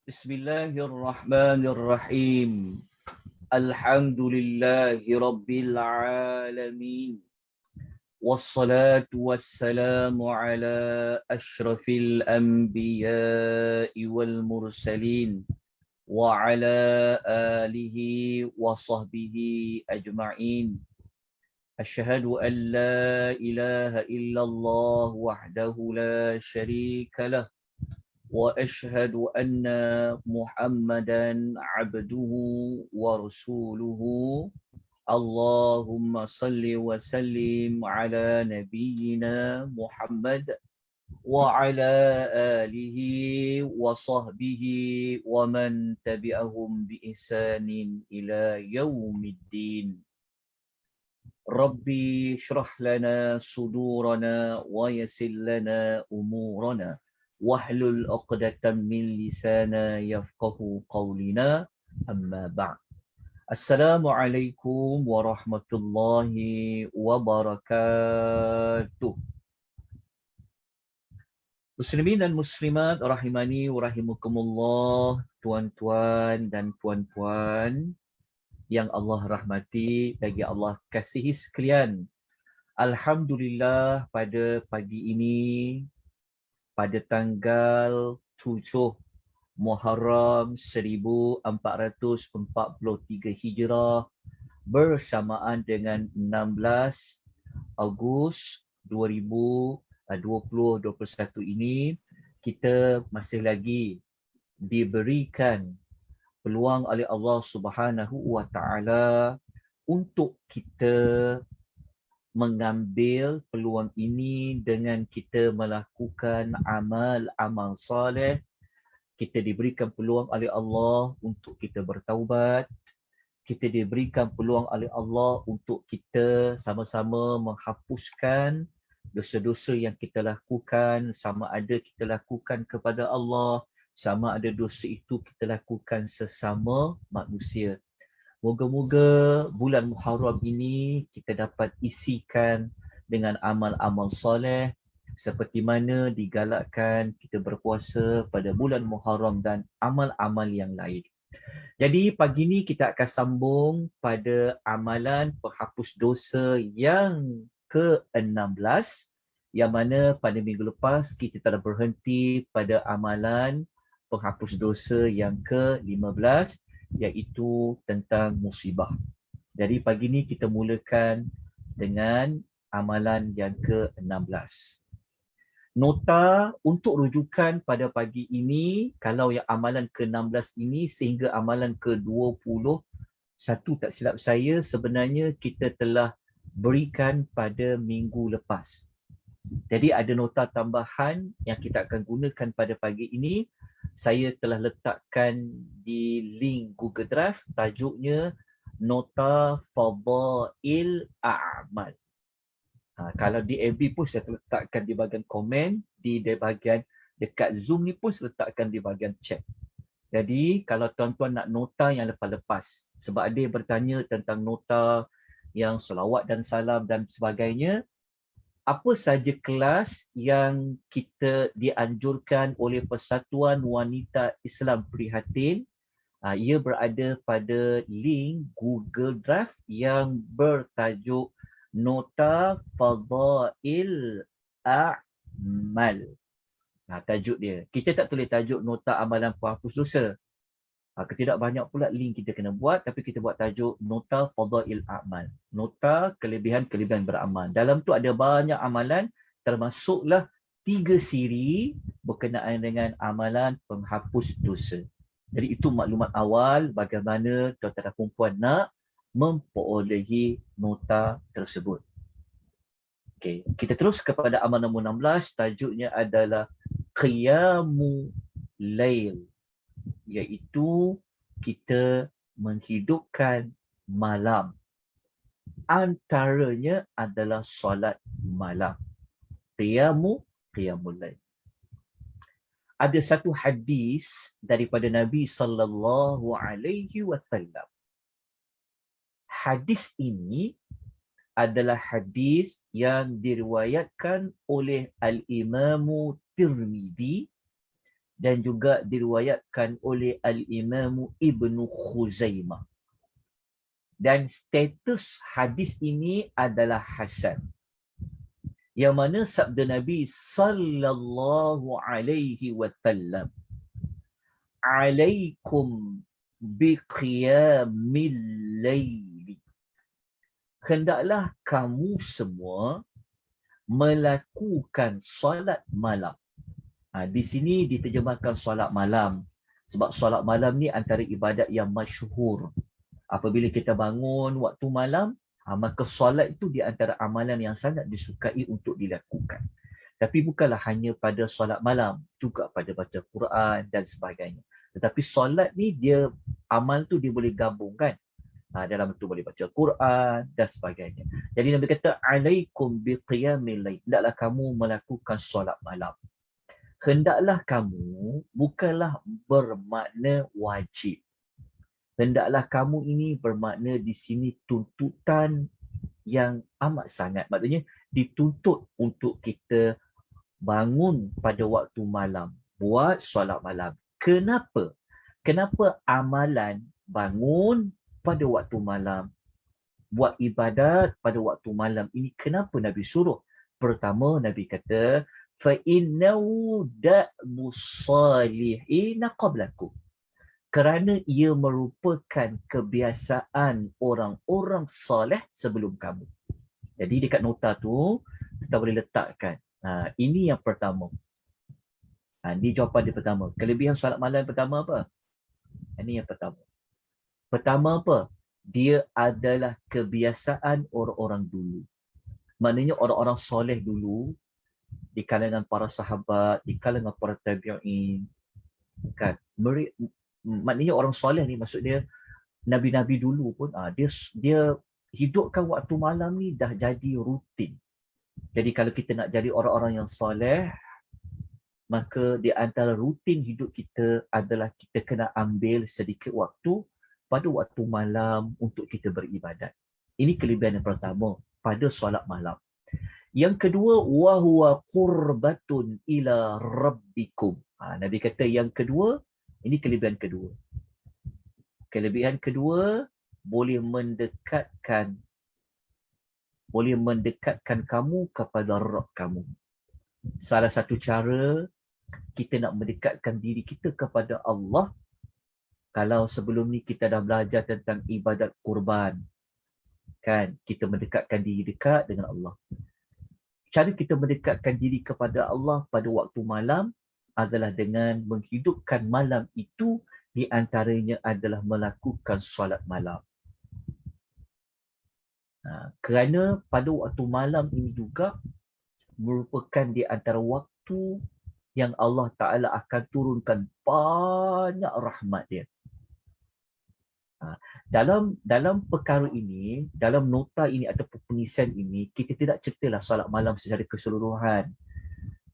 Bismillahirrahmanirrahim. Alhamdulillahi Rabbil Alamin. Wassalatu wassalamu ala ashrafil anbiya'i wal mursalin. Wa ala alihi wa sahbihi ajma'in. Ashhadu an la ilaha illallah wahdahu la sharika lah. وأشهد أن محمدا عبده ورسوله اللهم صل وسلم على نبينا محمد وعلى آله وصحبه ومن تبعهم بإحسان إلى يوم الدين ربي اشرح لنا صدورنا ويسر لنا أمورنا wahlul 'uqdatam min lisana yafqahu qawlina amma ba'd. Assalamualaikum warahmatullahi wabarakatuh. Muslimin dan muslimat rahimani wa rahimakumullah, tuan-tuan dan puan-puan yang Allah rahmati lagi Allah kasihi sekalian. Alhamdulillah pada pagi ini pada tanggal 7 Muharram 1443 Hijrah bersamaan dengan 16 Ogos 2021 ini, kita masih lagi diberikan peluang oleh Allah Subhanahu wa taala untuk kita mengambil peluang ini dengan kita melakukan amal-amal soleh. Kita diberikan peluang oleh Allah untuk kita bertaubat. Kita diberikan peluang oleh Allah untuk kita sama-sama menghapuskan dosa-dosa yang kita lakukan, sama ada kita lakukan kepada Allah, sama ada dosa itu kita lakukan sesama manusia. Moga-moga bulan Muharram ini kita dapat isikan dengan amal-amal soleh seperti mana digalakkan kita berpuasa pada bulan Muharram dan amal-amal yang lain. Jadi pagi ini kita akan sambung pada amalan penghapus dosa yang ke-16, yang mana pada minggu lepas kita telah berhenti pada amalan penghapus dosa yang ke-15, iaitu tentang musibah. Jadi pagi ini kita mulakan dengan amalan yang ke-16. Nota untuk rujukan pada pagi ini, kalau yang amalan ke-16 ini sehingga amalan ke-21 tak silap saya, sebenarnya kita telah berikan pada minggu lepas. Jadi ada nota tambahan yang kita akan gunakan pada pagi ini. Saya telah letakkan di link Google Drive, tajuknya Nota Fadail A'mal. Kalau di FB pun saya letakkan di bahagian komen, di bahagian dekat Zoom ni pun saya letakkan di bahagian chat. Jadi kalau tuan-tuan nak nota yang lepas-lepas, sebab ada yang bertanya tentang nota yang selawat dan salam dan sebagainya, apa saja kelas yang kita dianjurkan oleh Persatuan Wanita Islam Prihatin, ia berada pada link Google Drive yang bertajuk Nota Fadail A'mal. Tajuk dia. Kita tak tulis tajuk Nota Amalan Penghapus Dosa. Tidak banyak pula link kita kena buat, tapi kita buat tajuk Nota Fadail A'mal. Nota kelebihan-kelebihan beramal. Dalam tu ada banyak amalan, termasuklah 3 siri berkenaan dengan amalan penghapus dosa. Jadi itu maklumat awal bagaimana tuan-tuan dan puan nak memperolehi nota tersebut. Okey, kita terus kepada amalan nombor 16, tajuknya adalah Qiyamul Lail, iaitu kita menghidupkan malam. Antaranya adalah solat malam. Qiyamul Lail. Ada satu hadis daripada Nabi sallallahu alaihi wasallam. Hadis ini adalah hadis yang diriwayatkan oleh Al-Imam Tirmizi dan juga diriwayatkan oleh Al-Imam Ibnu Khuzaimah. Dan status hadis ini adalah hasan. Yang mana sabda Nabi sallallahu alaihi wasallam, alaikum biqiyamil laili. Hendaklah kamu semua melakukan solat malam. Di sini diterjemahkan solat malam. Sebab solat malam ni antara ibadat yang masyhur. Apabila kita bangun waktu malam, maka solat itu di antara amalan yang sangat disukai untuk dilakukan. Tapi bukanlah hanya pada solat malam, juga pada baca Quran dan sebagainya. Tetapi solat ni dia amal tu dia boleh gabungkan. Dalam itu boleh baca Quran dan sebagainya. Jadi Nabi kata alaikum biqiyamil lail. Hendaklah kamu melakukan solat malam. Hendaklah kamu bukanlah bermakna wajib. Hendaklah kamu ini bermakna di sini tuntutan yang amat sangat. Maksudnya dituntut untuk kita bangun pada waktu malam, buat solat malam. Kenapa? Kenapa amalan bangun pada waktu malam, buat ibadat pada waktu malam ini, kenapa Nabi suruh? Pertama, Nabi kata, فَإِنَّهُ دَأْبُ الصَّالِحِينَ قَبْلَكُمْ. Kerana ia merupakan kebiasaan orang-orang soleh sebelum kamu. Jadi dekat nota tu, kita boleh letakkan. Ini yang pertama. Ini jawapan dia pertama. Kelebihan solat malam pertama apa? Ini yang pertama. Pertama apa? Dia adalah kebiasaan orang-orang dulu. Maknanya orang-orang soleh dulu, di kalangan para sahabat, di kalangan para tabi'in, kan? Maknanya orang soleh ni, maksud dia Nabi-Nabi dulu pun, dia hidupkan waktu malam ni dah jadi rutin. Jadi kalau kita nak jadi orang-orang yang soleh, maka di antara rutin hidup kita adalah kita kena ambil sedikit waktu pada waktu malam untuk kita beribadat. Ini kelebihan yang pertama pada solat malam. Yang kedua, wa huwa qurbatun ila rabbikum. Nabi kata yang kedua, ini kelebihan kedua. Kelebihan kedua, boleh mendekatkan kamu kepada Rabb kamu. Salah satu cara kita nak mendekatkan diri kita kepada Allah, kalau sebelum ni kita dah belajar tentang ibadat kurban, kan, kita mendekatkan diri dekat dengan Allah. Cara kita mendekatkan diri kepada Allah pada waktu malam adalah dengan menghidupkan malam itu, di antaranya adalah melakukan solat malam. Kerana pada waktu malam ini juga merupakan di antara waktu yang Allah Ta'ala akan turunkan banyak rahmat dia. Dalam perkara ini, dalam nota ini ataupun pengisian ini, kita tidak ceritalah solat malam secara keseluruhan.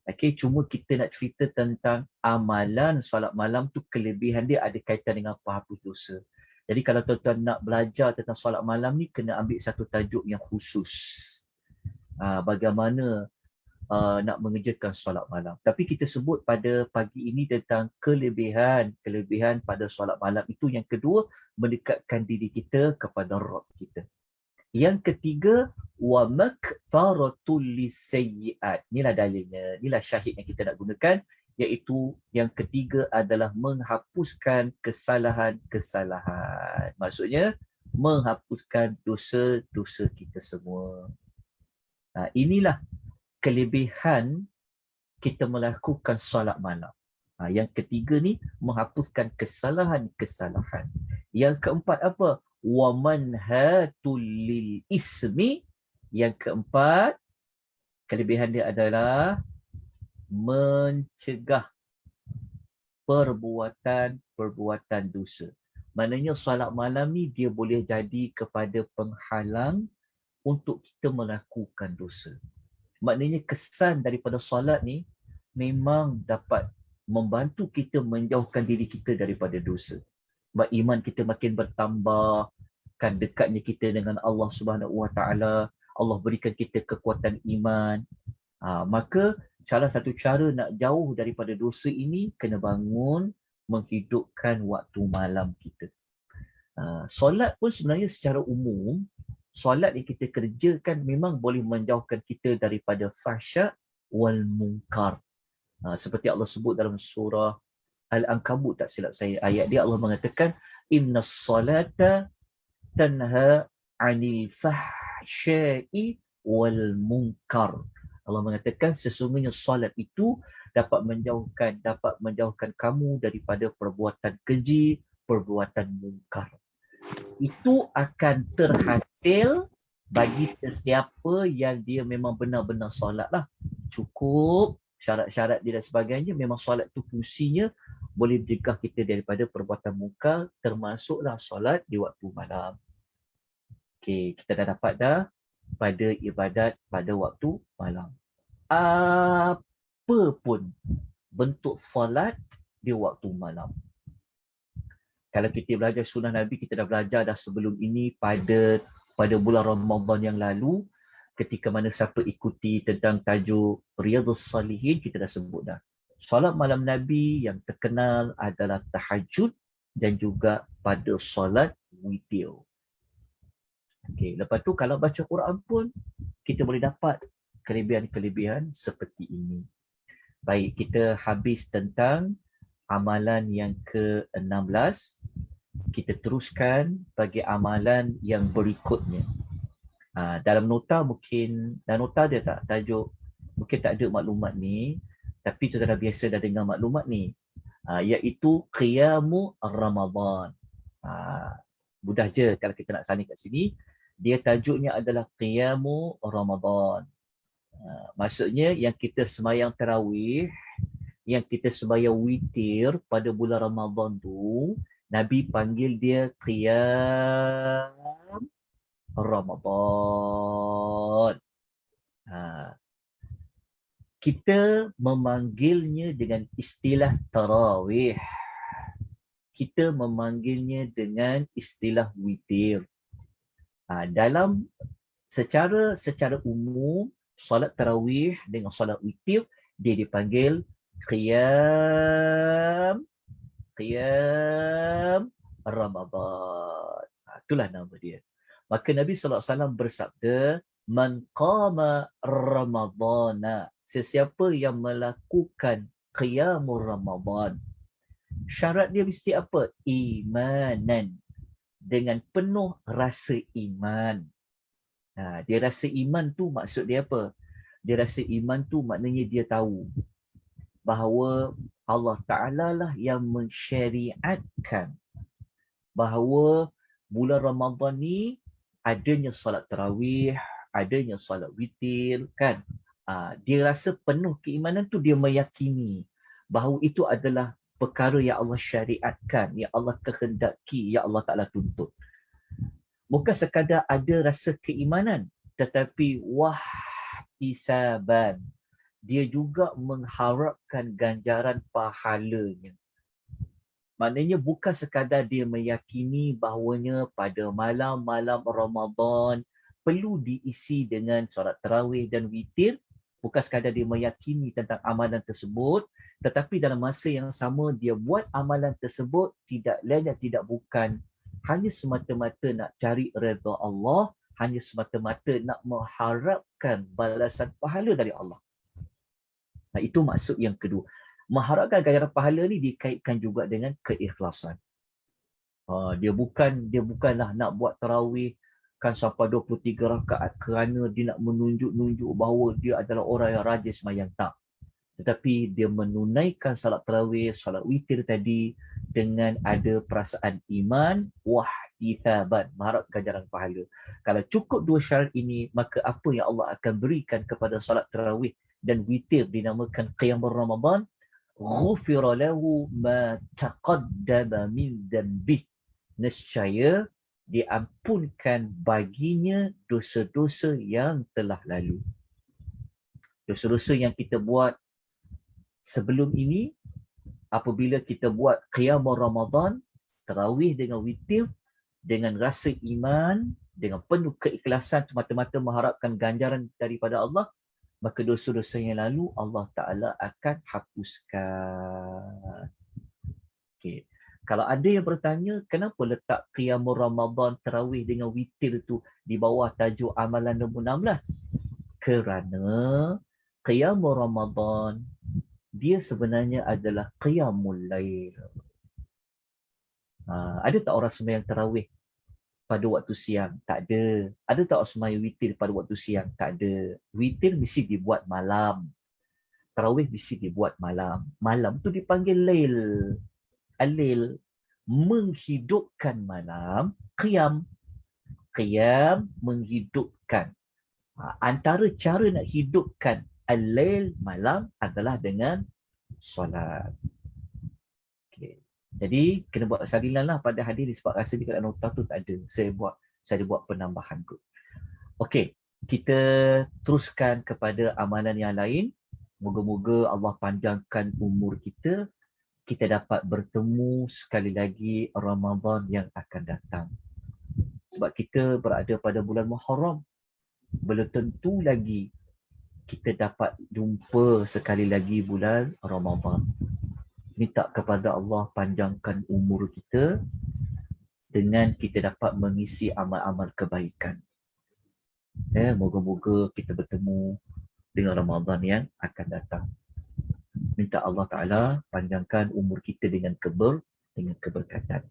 Okay, cuma kita nak cerita tentang amalan solat malam tu, kelebihan dia ada kaitan dengan penghapus dosa. Jadi kalau tuan-tuan nak belajar tentang solat malam ni, kena ambil satu tajuk yang khusus. Bagaimana nak mengerjakan solat malam. Tapi kita sebut pada pagi ini tentang kelebihan pada solat malam itu. Yang kedua, mendekatkan diri kita kepada Rabb kita. Yang ketiga, wa makfaratul lisayyi'at. Inilah dalilnya, inilah syahid yang kita nak gunakan, iaitu yang ketiga adalah menghapuskan kesalahan-kesalahan. Maksudnya menghapuskan dosa-dosa kita semua. Inilah kelebihan kita melakukan solat malam. Yang ketiga ni, menghapuskan kesalahan-kesalahan. Yang keempat apa? Wa manhatul lil ismi. Yang keempat, kelebihan dia adalah mencegah perbuatan dosa. Maknanya solat malam ni dia boleh jadi kepada penghalang untuk kita melakukan dosa. Maknanya kesan daripada solat ni memang dapat membantu kita menjauhkan diri kita daripada dosa. Sebab iman kita makin bertambah, kan, dekatnya kita dengan Allah Subhanahu Wa Taala, Allah berikan kita kekuatan iman. Maka salah satu cara nak jauh daripada dosa ini, kena bangun menghidupkan waktu malam kita. Solat pun sebenarnya secara umum, solat yang kita kerjakan memang boleh menjauhkan kita daripada fahsyak wal munkar. Seperti Allah sebut dalam surah Al-Ankabut, tak silap saya, ayat dia Allah mengatakan inna salata tanha 'anil fahsya'i wal munkar. Allah mengatakan sesungguhnya solat itu dapat menjauhkan kamu daripada perbuatan keji, perbuatan munkar. Itu akan terhasil bagi sesiapa yang dia memang benar-benar solat lah. Cukup syarat-syarat dia dan sebagainya, memang solat tu fungsinya boleh mencegah kita daripada perbuatan munkar, termasuklah solat di waktu malam. Okey, kita dah dapat dah pada ibadat pada waktu malam. Apa pun bentuk solat di waktu malam. Kalau kita belajar sunnah Nabi, kita dah belajar dah sebelum ini pada bulan Ramadan yang lalu, ketika mana siapa ikuti tentang tajuk Riyadhus Salihin, kita dah sebut dah. Solat malam Nabi yang terkenal adalah tahajud dan juga pada solat witir. Okey, lepas tu kalau baca Quran pun kita boleh dapat kelebihan-kelebihan seperti ini. Baik, kita habis tentang amalan yang ke-16. Kita teruskan bagi amalan yang berikutnya. Dalam nota mungkin, dalam nota dia tak tajuk, mungkin tak ada maklumat ni, tapi tuan-tuan dah biasa dah dengar maklumat ni, iaitu Qiyamu Ramadan. Mudah je kalau kita nak salin kat sini, dia tajuknya adalah Qiyamu Ramadan. Maksudnya yang kita sembahyang tarawih, yang kita sembahyang witir pada bulan Ramadan tu, Nabi panggil dia Qiyam Ramadan. Kita memanggilnya dengan istilah tarawih. Kita memanggilnya dengan istilah witir. Dalam secara umum, solat tarawih dengan solat witir dia dipanggil Qiyam Ramadan. Itulah nama dia. Maka Nabi SAW bersabda, Man qama Ramadana, sesiapa yang melakukan Qiyamul Ramadan. Syarat dia mesti apa? Imanan. Dengan penuh rasa iman. Dia rasa iman tu maksud dia apa? Dia rasa iman tu maknanya dia tahu bahawa Allah Ta'ala lah yang mensyariatkan bahawa bulan Ramadan ni adanya solat tarawih, adanya solat witir, kan? Dia rasa penuh keimanan tu, dia meyakini bahawa itu adalah perkara yang Allah syariatkan, yang Allah kehendaki, yang Allah Ta'ala tuntut. Bukan sekadar ada rasa keimanan, tetapi wahtisaban. Dia juga mengharapkan ganjaran pahalanya. Maknanya bukan sekadar dia meyakini bahawanya pada malam-malam Ramadan perlu diisi dengan solat tarawih dan witir. Bukan sekadar dia meyakini tentang amalan tersebut, tetapi dalam masa yang sama dia buat amalan tersebut tidak lain dan tidak bukan hanya semata-mata nak cari redha Allah, hanya semata-mata nak mengharapkan balasan pahala dari Allah. Itu maksud yang kedua. Mengharapkan ganjaran pahala ni dikaitkan juga dengan keikhlasan. Dia bukanlah nak buat tarawih kan sampai 23 rakaat kerana dia nak menunjuk bahawa dia adalah orang yang rajin sembahyang, tak. Tetapi dia menunaikan salat tarawih, salat witir tadi dengan ada perasaan iman, wahtisaban, mengharap ganjaran pahala. Kalau cukup dua syarat ini, maka apa yang Allah akan berikan kepada salat tarawih dan witir dinamakan Qiyamul Ramadan, ghufira lahu ma taqaddama min dhanbih. Nescaya diampunkan baginya dosa-dosa yang telah lalu. Dosa-dosa yang kita buat sebelum ini, apabila kita buat Qiyamul Ramadan, tarawih dengan witir, dengan rasa iman, dengan penuh keikhlasan semata-mata mengharapkan ganjaran daripada Allah, maka dosa-dosa yang lalu Allah Ta'ala akan hapuskan. Okay. Kalau ada yang bertanya, kenapa letak Qiyamul Ramadan Tarawih dengan witir tu di bawah tajuk amalan nombor 16? Kerana Qiyamul Ramadan dia sebenarnya adalah Qiyamul Lail. Ada tak orang sembahyang Tarawih pada waktu siang? Tak ada. Ada tak orang sembahyang witir pada waktu siang? Tak ada. Witir mesti dibuat malam. Tarawih mesti dibuat malam. Malam tu dipanggil Lail. Al-Lail. Menghidupkan malam. Qiyam. Qiyam menghidupkan. Antara cara nak hidupkan Al-Lail malam adalah dengan solat. Okay. Jadi kena buat salinan lah pada hadis sebab rasa di kat nota tu tak ada. Saya buat penambahan tu. Okey, kita teruskan kepada amalan yang lain. Moga-moga Allah panjangkan umur kita. Kita dapat bertemu sekali lagi Ramadan yang akan datang. Sebab kita berada pada bulan Muharram. Belum tentu lagi kita dapat jumpa sekali lagi bulan Ramadan. Minta kepada Allah panjangkan umur kita dengan kita dapat mengisi amal-amal kebaikan. Moga-moga kita bertemu dengan Ramadan yang akan datang. Minta Allah Ta'ala panjangkan umur kita dengan keberkatan.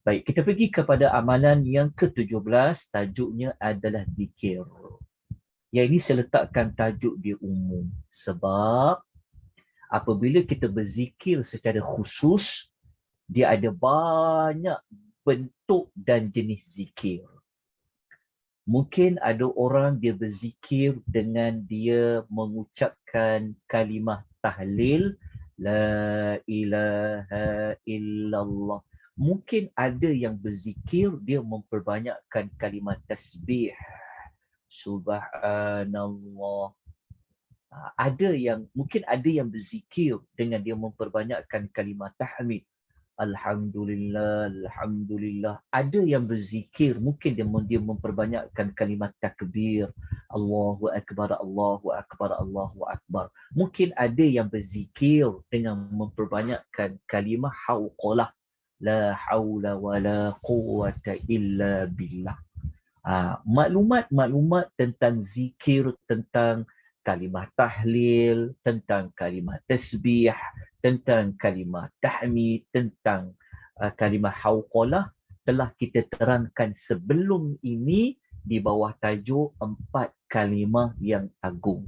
Baik, kita pergi kepada amalan yang ke-17, tajuknya adalah zikir. Yang ini saya letakkan tajuk dia umum. Sebab apabila kita berzikir secara khusus, dia ada banyak bentuk dan jenis zikir. Mungkin ada orang dia berzikir dengan dia mengucapkan kalimah tahlil, la ilaha illallah. Mungkin ada yang berzikir, dia memperbanyakkan kalimah tasbih, subhanallah. Mungkin ada yang berzikir dengan dia memperbanyakkan kalimah tahmid, alhamdulillah, alhamdulillah. Ada yang berzikir, mungkin dia memperbanyakkan kalimah takbir, Allahu akbar, Allahu akbar, Allahu akbar. Mungkin ada yang berzikir dengan memperbanyakkan kalimah hauqalah, la haula wala quwwata illa billah. Maklumat tentang zikir, tentang kalimah tahlil, tentang kalimah tasbih, tentang kalimah tahmid, tentang kalimah hauqalah telah kita terangkan sebelum ini di bawah tajuk 4 kalimah yang agung.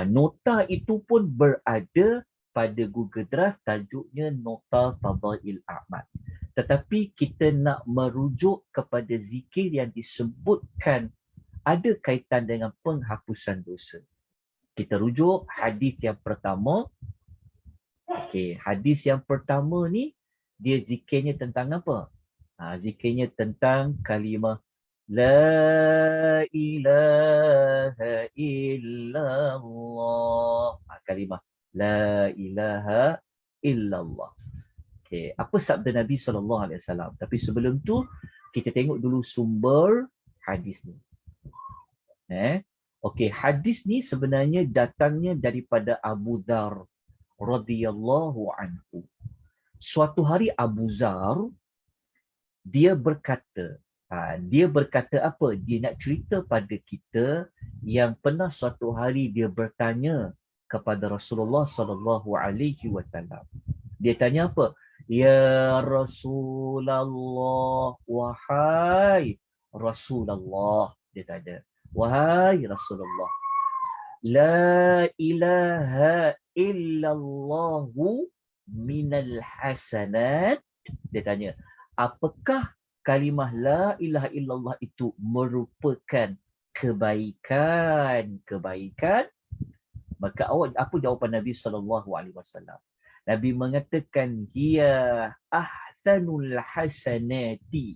Nota itu pun berada pada Google Drive, tajuknya Nota Fadail A'mal. Tetapi kita nak merujuk kepada zikir yang disebutkan ada kaitan dengan penghapusan dosa. Kita rujuk hadis yang pertama. Okey, hadis yang pertama ni dia zikirnya tentang apa? Zikirnya tentang kalimah la ilaha illallah. Kalimah la ilaha illallah. Okey, apa sabda Nabi SAW? Tapi sebelum tu kita tengok dulu sumber hadis ni. Okey, hadis ni sebenarnya datangnya daripada Abu Dzar radhiyallahu anhu. Suatu hari Abu Dzar dia berkata apa? Dia nak cerita pada kita yang pernah suatu hari dia bertanya kepada Rasulullah sallallahu alaihi wasallam. Dia tanya apa? Ya Rasulullah, wahai Rasulullah, dia tanya. Wahai Rasulullah, la ilaha illallahu minal hasanat. Dia tanya, apakah kalimah la ilaha illallah itu merupakan kebaikan? Maka apa jawapan Nabi SAW? Nabi mengatakan, hiya ahsanul hasanati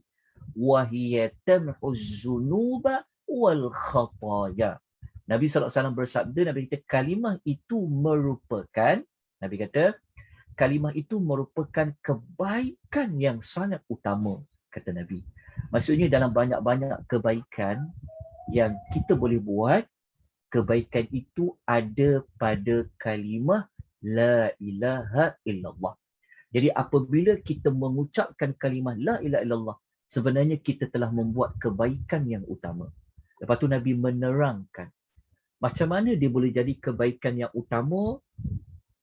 wa hiya tamhuz zunuba wal khataya. Nabi SAW bersabda, Nabi kata kalimah itu merupakan kebaikan yang sangat utama, kata Nabi. Maksudnya dalam banyak-banyak kebaikan yang kita boleh buat, kebaikan itu ada pada kalimah la ilaha illallah. Jadi apabila kita mengucapkan kalimah la ilaha illallah, sebenarnya kita telah membuat kebaikan yang utama. Lepas tu Nabi menerangkan macam mana dia boleh jadi kebaikan yang utama.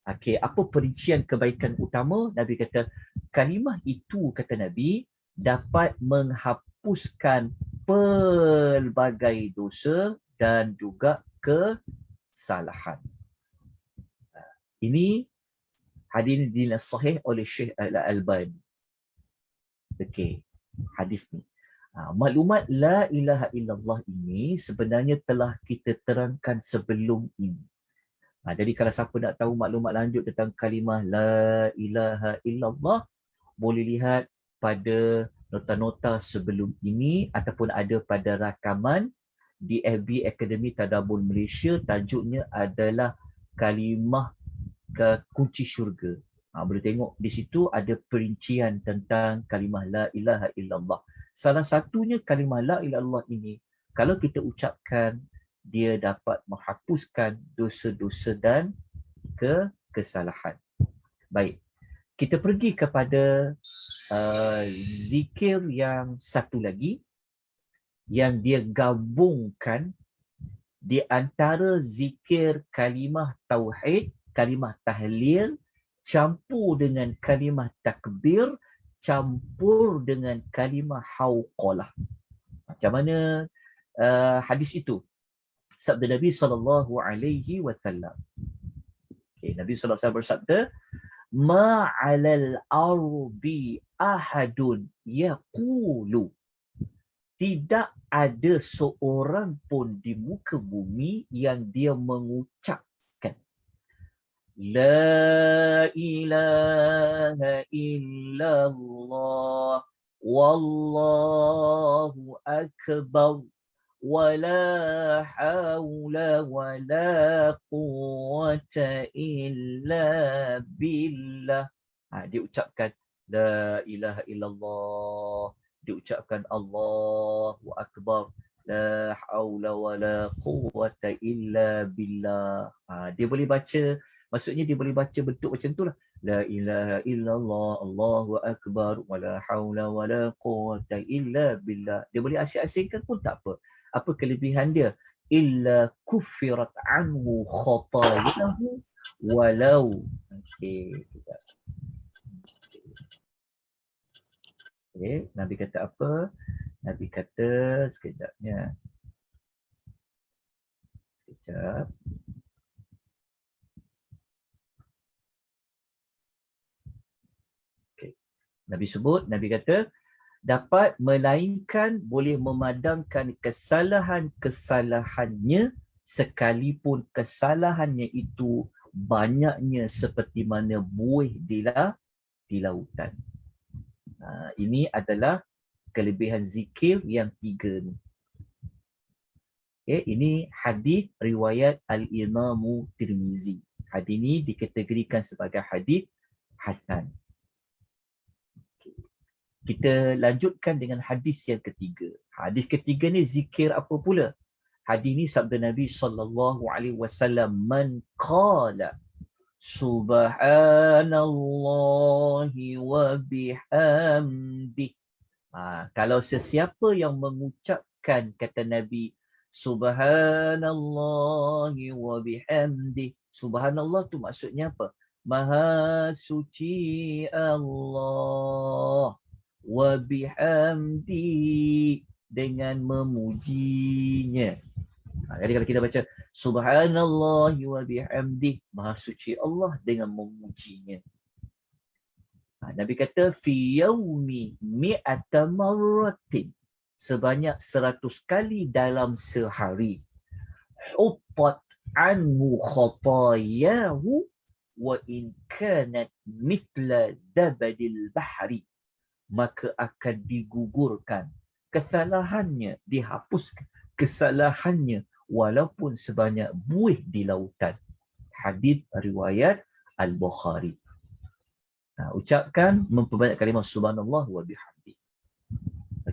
Okey, apa perincian kebaikan utama? Nabi kata kalimah itu, kata Nabi, dapat menghapuskan pelbagai dosa dan juga kesalahan. Ini hadis dinilai sahih oleh Syekh Al-Albani. Okey, hadis ni. Maklumat la ilaha illallah ini sebenarnya telah kita terangkan sebelum ini. Jadi kalau siapa nak tahu maklumat lanjut tentang kalimah la ilaha illallah, boleh lihat pada nota-nota sebelum ini ataupun ada pada rakaman di FB Akademi Tadabbur Malaysia. Tajuknya adalah kalimah kunci syurga. Boleh tengok di situ ada perincian tentang kalimah la ilaha illallah. Salah satunya kalimah la ilaha illallah ini, kalau kita ucapkan, dia dapat menghapuskan dosa-dosa dan kesalahan. Baik, kita pergi kepada zikir yang satu lagi yang dia gabungkan di antara zikir kalimah tauhid, kalimah tahlil, campur dengan kalimah takbir, campur dengan kalimah hauqalah. Macam mana hadis itu? Sabda Nabi SAW. Okay, Nabi SAW bersabda, ma'alal ardi ahadun yaqulu. Tidak ada seorang pun di muka bumi yang dia mengucapkan la ilaha illallah wallahu akbar wala hawla wala quwwata illa billah. Dia ucapkan la ilaha illallah, diucapkan Allahu Akbar, la haula wala quwwata illa billah. Dia boleh baca, maksudnya dia boleh baca bentuk macam itulah. La ilaha illallah, Allahu Akbar, wala haula wala quwwata illa billah. Dia boleh asing-asingkan pun tak apa. Apa kelebihan dia? Illa kuffirat anhu khatayahu walau. Okey, okay. Nabi kata apa? Nabi kata, sekejapnya. Sekejap. Okay. Nabi sebut, Nabi kata, dapat melainkan boleh memadamkan kesalahan-kesalahannya sekalipun kesalahannya itu banyaknya seperti mana buih di lautan. Ini adalah kelebihan zikir yang tiga ni. Okay, ini hadis riwayat Al-Imamu Tirmizi. Hadis ini dikategorikan sebagai hadis hasan. Okay. Kita lanjutkan dengan hadis yang ketiga. Hadis ketiga ni zikir apa pula? Hadis ini sabda Nabi SAW, man qala subhanallahi wa bihamdih. Kalau sesiapa yang mengucapkan, kata Nabi, subhanallahi wa bihamdih. Subhanallah tu maksudnya apa? Maha suci Allah. Wa bihamdi, dengan memujinya. Jadi kalau kita baca subhanallahi wa bihamdi, maha suci Allah dengan memujinya. Nabi kata fi yaumi mi'ata marratin, sebanyak 100 kali dalam sehari. Huttat anhu khatayahu wa in kanat mithla dabadil bahri, maka akan digugurkan kesalahannya, dihapuskan kesalahannya walaupun sebanyak buih di lautan. Hadis riwayat Al-Bukhari. Ucapkan memperbanyak kalimah subhanallah wa bihamdi.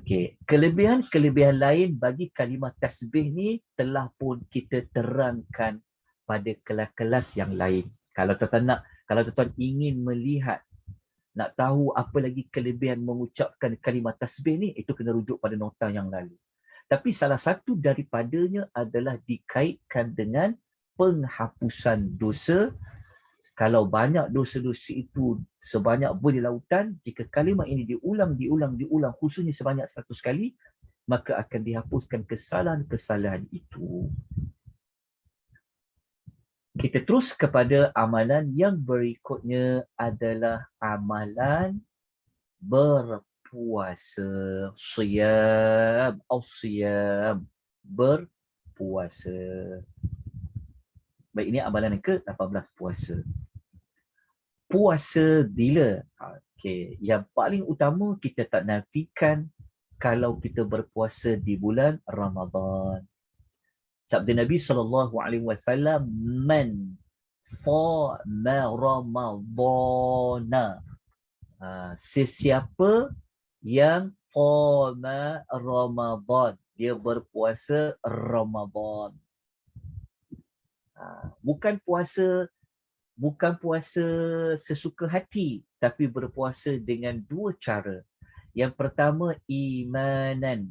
Okey, kelebihan-kelebihan lain bagi kalimah tasbih ni telah pun kita terangkan pada kelas-kelas yang lain. Kalau tuan-tuan ingin melihat, nak tahu apa lagi kelebihan mengucapkan kalimah tasbih ni, itu kena rujuk pada nota yang lalu. Tapi salah satu daripadanya adalah dikaitkan dengan penghapusan dosa. Kalau banyak dosa-dosa itu sebanyak bui di lautan, jika kalimah ini diulang, khususnya sebanyak 100 kali, maka akan dihapuskan kesalahan-kesalahan itu. Kita terus kepada amalan yang berikutnya adalah amalan berpuasa. Siyam, berpuasa. Baik, ini amalan yang ke-18, puasa. Puasa bila? Okey, yang paling utama kita tak nafikan kalau kita berpuasa di bulan Ramadan. Sabda Nabi SAW, man qama Ramadana. Sesiapa yang qama Ramadan, dia berpuasa Ramadan. Bukan puasa sesuka hati, tapi berpuasa dengan dua cara. Yang pertama, imanan,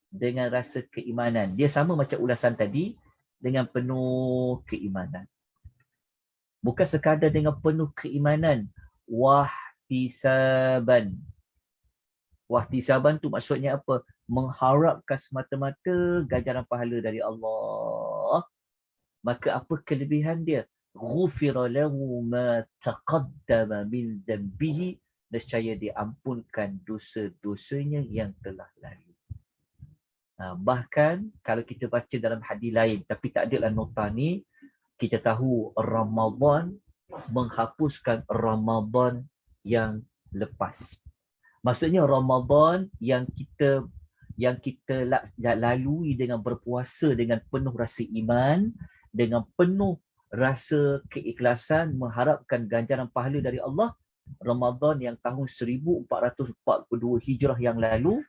dengan rasa keimanan. Dia sama macam ulasan tadi, dengan penuh keimanan. Bukan sekadar dengan penuh keimanan, wahtisaban. Wahtisaban tu maksudnya apa? Mengharapkan semata-mata ganjaran pahala dari Allah. Maka apa kelebihan dia? Ghufira lahu ma taqaddama min dhanbihi, nescaya diampunkan dosa-dosanya yang telah lalu. Bahkan kalau kita baca dalam hadis lain, tapi tak adalah nota ni, kita tahu Ramadan menghapuskan Ramadan yang lepas. Maksudnya Ramadan yang kita lalui dengan berpuasa dengan penuh rasa iman, dengan penuh rasa keikhlasan, mengharapkan ganjaran pahala dari Allah, Ramadan yang tahun 1442 Hijrah yang lalu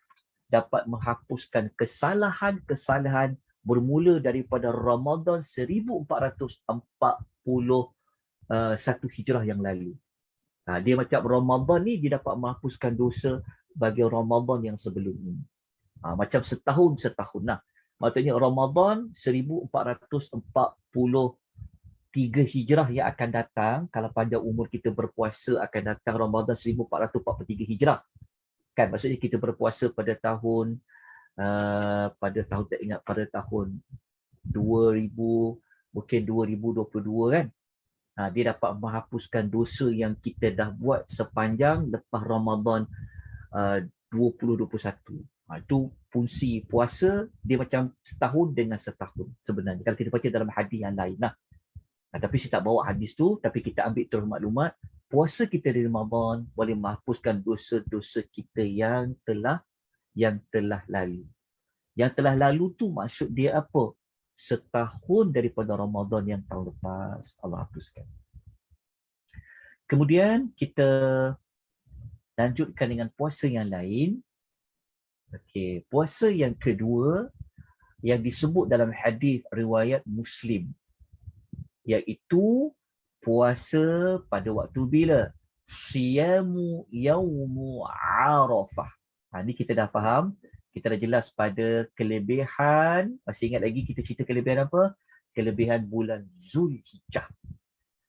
dapat menghapuskan kesalahan-kesalahan bermula daripada Ramadan 1441 Hijrah yang lalu. Dia macam Ramadan ni dia dapat menghapuskan dosa bagi Ramadan yang sebelum ini. Macam setahun. Maksudnya Ramadan 1443 Hijrah yang akan datang, kalau panjang umur kita berpuasa akan datang Ramadan 1443 Hijrah. Kan maksudnya kita berpuasa pada tahun pada tahun 2000, mungkin 2022 kan. Dia dapat menghapuskan dosa yang kita dah buat sepanjang lepas Ramadan 2021. Itu fungsi puasa, dia macam setahun dengan setahun sebenarnya. Kalau kita baca dalam hadis yang lain lah. Tapi saya tak bawa hadis tu, tapi kita ambil terus maklumat. Puasa kita di Ramadan boleh menghapuskan dosa-dosa kita yang telah lalu. Yang telah lalu tu maksud dia apa? Setahun daripada Ramadan yang tahun lepas, Allah hapuskan. Kemudian kita lanjutkan dengan puasa yang lain. Okey, puasa yang kedua yang disebut dalam hadis riwayat Muslim, iaitu puasa pada waktu bila? Siyamu yaumu Arafah. Ni kita dah faham, kita dah jelas pada kelebihan. Masih ingat lagi kita cerita kelebihan apa? Kelebihan bulan Zulhijjah.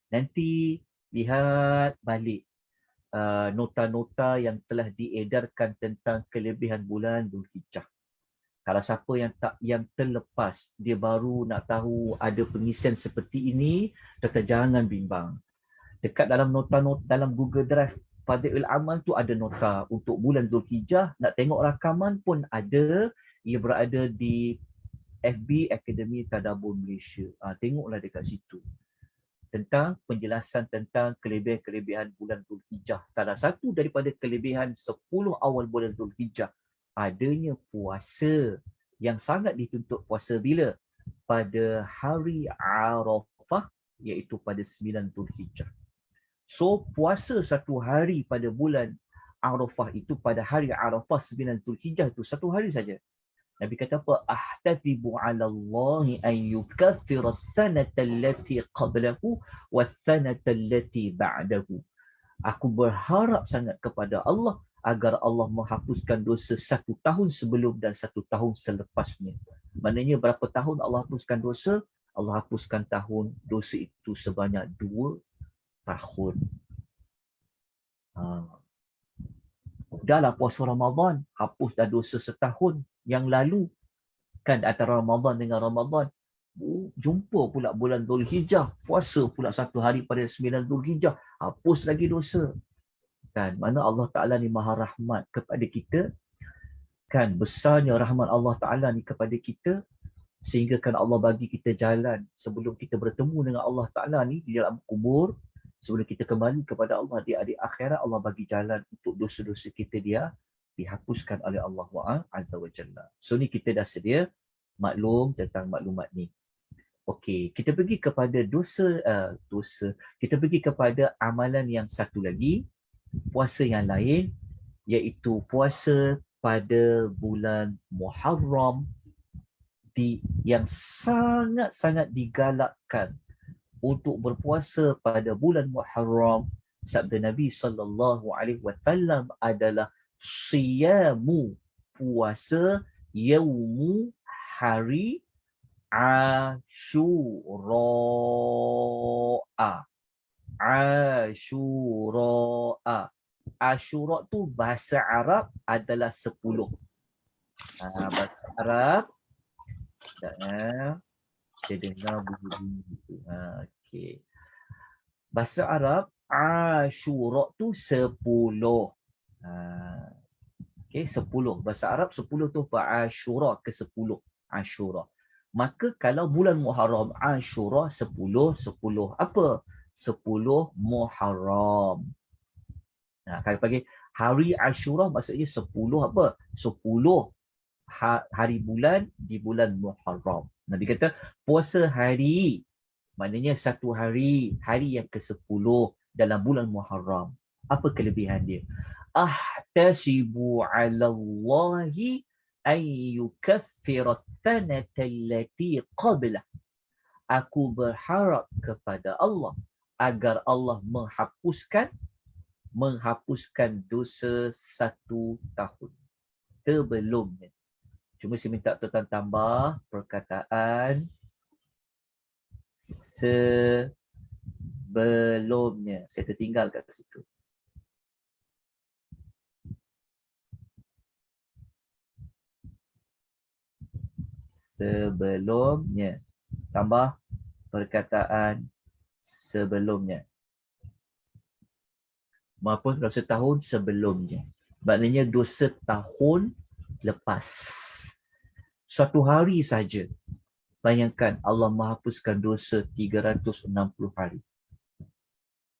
Nanti lihat balik nota-nota yang telah diedarkan tentang kelebihan bulan Zulhijjah. Kalau siapa yang terlepas, dia baru nak tahu ada pengisian seperti ini, jangan bimbang. Dekat dalam nota-nota dalam Google Drive Fadhilul Amal tu ada nota untuk bulan Zulhijjah. Nak tengok rakaman pun ada. Ia berada di FB Akademi Tadabbur Malaysia. Tengoklah dekat situ tentang penjelasan tentang kelebihan-kelebihan bulan Zulhijjah. Salah satu daripada kelebihan 10 awal bulan Zulhijjah, adanya puasa yang sangat dituntut. Puasa bila? Pada hari Arafah, iaitu pada 9 Zulhijjah. So puasa satu hari pada bulan Arafah itu pada hari Arafah 9 Zulhijjah itu satu hari saja. Nabi kata apa? Ahtatibu 'ala Allah an yukaffira as-sanata allati qablahu was-sanata allati ba'dahu. Aku berharap sangat kepada Allah agar Allah menghapuskan dosa 1 tahun sebelum dan 1 tahun selepasnya. Maknanya berapa tahun Allah hapuskan dosa? Allah hapuskan tahun dosa itu sebanyak 2 tahun. Dahlah puasa Ramadan, hapus dah dosa setahun yang lalu. Kan antara Ramadan dengan Ramadan, jumpa pula bulan Zulhijjah, puasa pula 1 hari pada 9 Zulhijjah, hapus lagi dosa. Kan mana Allah Ta'ala ni maha rahmat kepada kita, kan besarnya rahmat Allah Ta'ala ni kepada kita, sehingga kan Allah bagi kita jalan sebelum kita bertemu dengan Allah Ta'ala ni di dalam kubur, sebelum kita kembali kepada Allah di akhirat, Allah bagi jalan untuk dosa-dosa kita dia dihapuskan oleh Allah Azza wa Jalla. So ni kita dah sedia maklum tentang maklumat ni. Okey, kita pergi kepada dosa. Kita pergi kepada amalan yang satu lagi, puasa yang lain, iaitu puasa pada bulan Muharram yang sangat-sangat digalakkan untuk berpuasa pada bulan Muharram. Sabda Nabi sallallahu alaihi wasallam adalah siyamu, puasa yaumu, hari Asyura. Asyura. Asyura tu bahasa Arab adalah 10. Bahasa Arab. Saya dengar bunyi gitu. Okey. Bahasa Arab Asyura tu 10. Okey, 10. Bahasa Arab 10 tu Asyura ke 10. Asyura. Maka kalau bulan Muharram Asyura 10 apa? 10 Muharram. Kalau bagi hari Asyura maksudnya 10 apa? 10 hari bulan di bulan Muharram. Nabi kata puasa hari, maknanya satu hari yang ke-10 dalam bulan Muharram. Apa kelebihan dia? Ahtasibu 'ala Allahi an yukaffira as-sanata allati qablah. Aku berharap kepada Allah agar Allah menghapuskan dosa 1 tahun sebelumnya. Cuma saya minta tuan tambah perkataan sebelumnya. Saya tertinggal kat situ. Sebelumnya. Tambah perkataan sebelumnya. Maupun dosa tahun sebelumnya. Maknanya dosa tahun lepas. Suatu hari saja. Bayangkan Allah menghapuskan dosa 360 hari.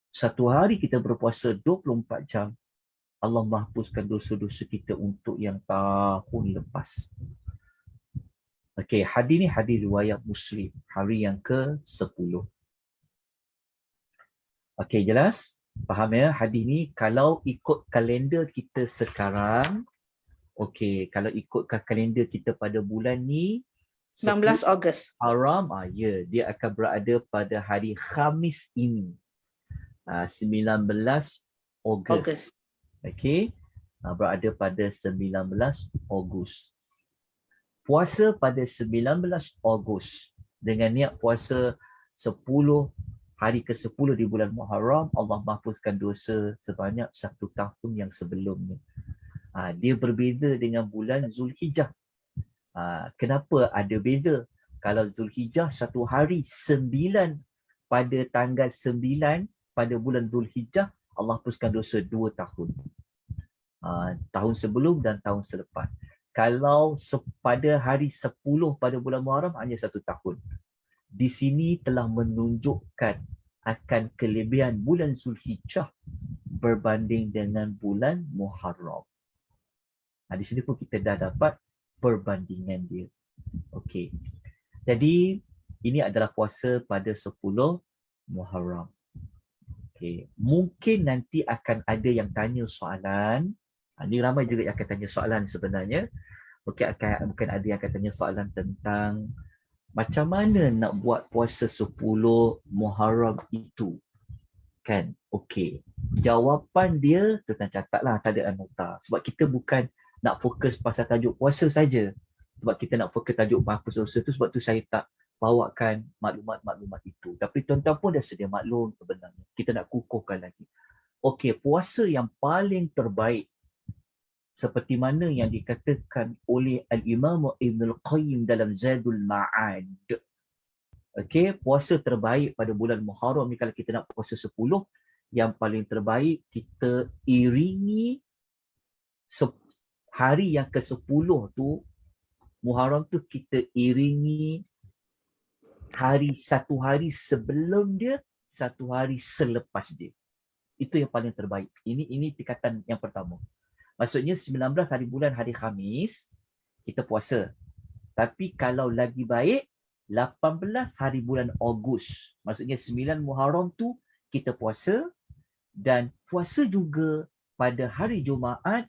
Satu hari kita berpuasa 24 jam. Allah menghapuskan dosa-dosa kita untuk yang tahun lepas. Okey, hadis ni hadis riwayat Muslim, hari yang ke-10. Okey, jelas? Faham ya? Hadis ni kalau ikut kalender kita sekarang, okey, kalau ikutkan kalender kita pada bulan ni 19 Ogos. Muharram, ya, dia akan berada pada hari Khamis ini. 19 Ogos. Okey. Berada pada 19 Ogos. Puasa pada 19 Ogos dengan niat puasa 10 hari ke-10 di bulan Muharram, Allah menghapuskan dosa sebanyak 1 tahun yang sebelumnya. Dia berbeza dengan bulan Zulhijjah. Kenapa ada beza? Kalau Zulhijjah 1 hari 9 pada tanggal 9 pada bulan Zulhijjah, Allah hapuskan dosa 2 tahun. Tahun sebelum dan tahun selepas. Kalau pada hari 10 pada bulan Muharram hanya 1 tahun. Di sini telah menunjukkan akan kelebihan bulan Zulhijjah berbanding dengan bulan Muharram. Di sini pun kita dah dapat perbandingan dia. Okey. Jadi ini adalah puasa pada 10 Muharram. Okey, mungkin nanti akan ada yang tanya soalan. Ni ramai juga yang akan tanya soalan sebenarnya. Mungkin ada yang akan tanya soalan tentang macam mana nak buat puasa 10 Muharram itu. Kan? Okey. Jawapan dia tuan catatlah, tak ada nota. Sebab kita bukan nak fokus pasal tajuk puasa saja. Sebab kita nak fokus tajuk puasa tu, sebab tu saya tak bawakan maklumat-maklumat itu. Tapi tuan-tuan pun dah sedia maklum sebenarnya. Kita nak kukuhkan lagi. Okey, puasa yang paling terbaik seperti mana yang dikatakan oleh Al-Imam Ibn Al-Qayyim dalam Zadul Ma'ad. Okey, puasa terbaik pada bulan Muharram ni kalau kita nak puasa 10, yang paling terbaik kita iringi hari yang ke-10 tu, Muharram tu kita iringi satu hari sebelum dia, satu hari selepas dia. Itu yang paling terbaik. Ini tingkatan yang pertama. Maksudnya 19 hari bulan hari Khamis kita puasa. Tapi kalau lagi baik 18 hari bulan Ogos. Maksudnya 9 Muharram tu kita puasa, dan puasa juga pada hari Jumaat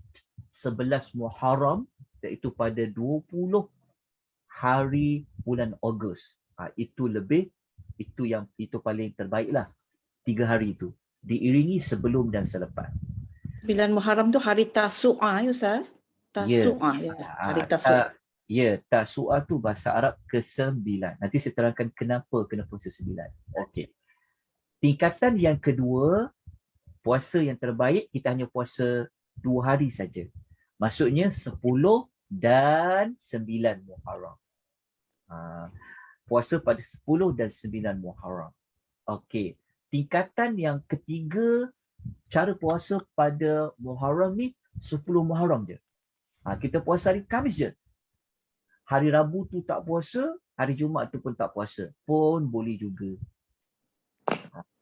11 Muharram, iaitu pada 20 hari bulan Ogos. Itu paling terbaik lah. 3 hari itu diiringi sebelum dan selepas. 9 Muharram tu hari Tasu'a ya Ustaz? Tasu'a ya. Hari Tasu'a. Ya, Tasu'a tu bahasa Arab ke-9. Nanti saya terangkan kenapa kena puasa 9. Okey. Tingkatan yang kedua, puasa yang terbaik kita hanya puasa 2 hari saja. Maksudnya 10 dan 9 Muharram. Puasa pada 10 dan 9 Muharram. Okey. Tingkatan yang ketiga, cara puasa pada Muharram ni 10 Muharram je. Kita puasa hari Khamis je. Hari Rabu tu tak puasa, hari Jumaat tu pun tak puasa. Pun boleh juga.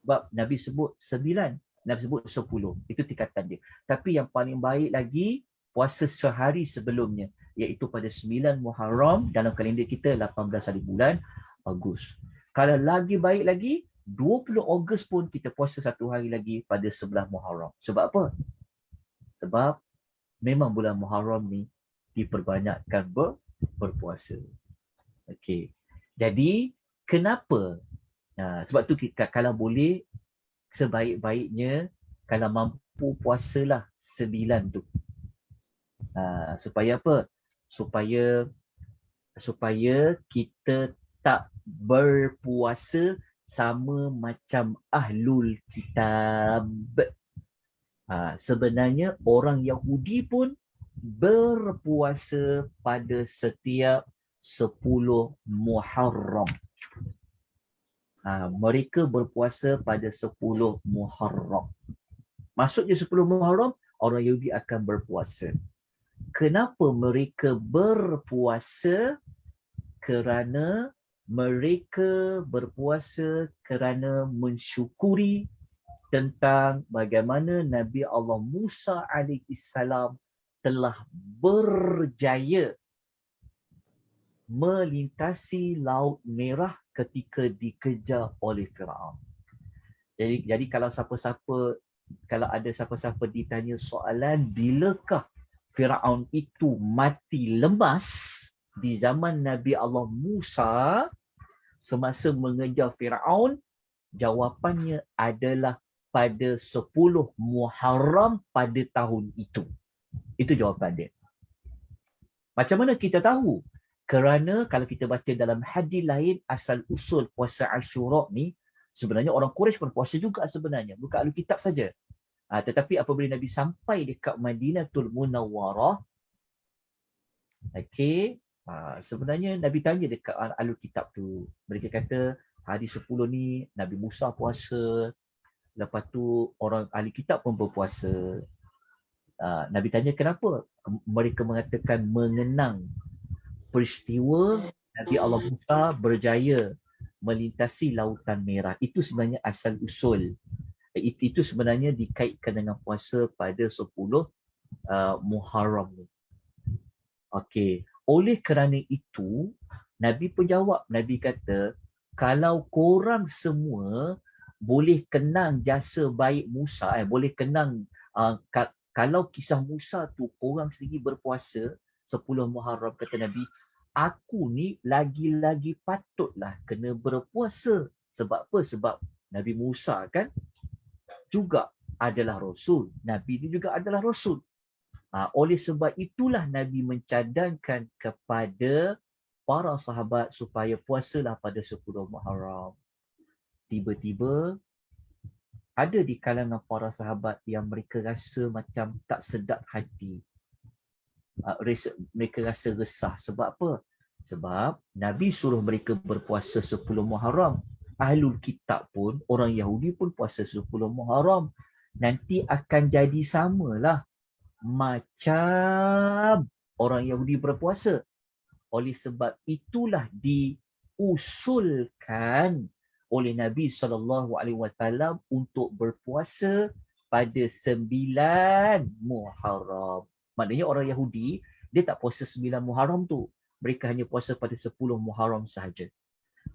Sebab Nabi sebut 9, Nabi sebut 10. Itu tingkatan dia. Tapi yang paling baik lagi, puasa sehari sebelumnya. Iaitu pada 9 Muharram, dalam kalender kita 18 hari bulan Ogos. Kalau lagi baik lagi, 20 Ogos pun kita puasa satu hari lagi pada 11 Muharram. Sebab apa? Sebab memang bulan Muharram ni diperbanyakkan berpuasa. Okey. Jadi, kenapa? Sebab tu kalau boleh, sebaik-baiknya kalau mampu puasalah 9 tu. Supaya apa? Supaya kita tak berpuasa sama macam Ahlul Kitab. Sebenarnya orang Yahudi pun berpuasa pada setiap 10 Muharram. Mereka berpuasa pada 10 Muharram. Maksudnya 10 Muharram, orang Yahudi akan berpuasa. Kenapa mereka berpuasa? Kerana mereka berpuasa kerana mensyukuri tentang bagaimana Nabi Allah Musa alaihi salam telah berjaya melintasi Laut Merah ketika dikejar oleh Firaun. Jadi kalau ada siapa-siapa ditanya soalan bilakah Firaun itu mati lemas di zaman Nabi Allah Musa semasa mengejar Firaun, jawapannya adalah pada 10 Muharram pada tahun itu. Itu jawapan dia. Macam mana kita tahu? Kerana kalau kita baca dalam hadis lain, asal usul puasa Ashura ni, sebenarnya orang Quraisy pun puasa juga sebenarnya. Bukan ahli kitab saja. Tetapi apabila Nabi sampai dekat Madinatul Munawwarah, sebenarnya Nabi tanya dekat ahli kitab tu. Mereka kata, hari 10 ni Nabi Musa puasa. Lepas tu orang ahli kitab pun berpuasa. Nabi tanya kenapa? Mereka mengatakan mengenang peristiwa Nabi Allah Musa berjaya melintasi Lautan Merah. Itu sebenarnya asal usul. Itu sebenarnya dikaitkan dengan puasa pada 10 Muharram. Okey. Oleh kerana itu, Nabi pun jawab. Nabi kata, kalau korang semua boleh kenang jasa baik Musa, boleh kenang kalau kisah Musa tu korang sendiri berpuasa 10 Muharram, kata Nabi, aku ni lagi-lagi patutlah kena berpuasa. Sebab apa? Sebab Nabi Musa kan juga adalah Rasul. Nabi ni juga adalah Rasul. Oleh sebab itulah Nabi mencadangkan kepada para sahabat supaya puasalah pada 10 Muharram. Tiba-tiba ada di kalangan para sahabat yang mereka rasa macam tak sedap hati. Mereka rasa resah. Sebab apa? Sebab Nabi suruh mereka berpuasa 10 Muharram. Ahlul Kitab pun, orang Yahudi pun puasa 10 Muharram. Nanti akan jadi samalah macam orang Yahudi berpuasa. Oleh sebab itulah diusulkan oleh Nabi SAW untuk berpuasa pada 9 Muharram. Maknanya orang Yahudi, dia tak puasa 9 Muharram tu. Mereka hanya puasa pada 10 Muharram sahaja.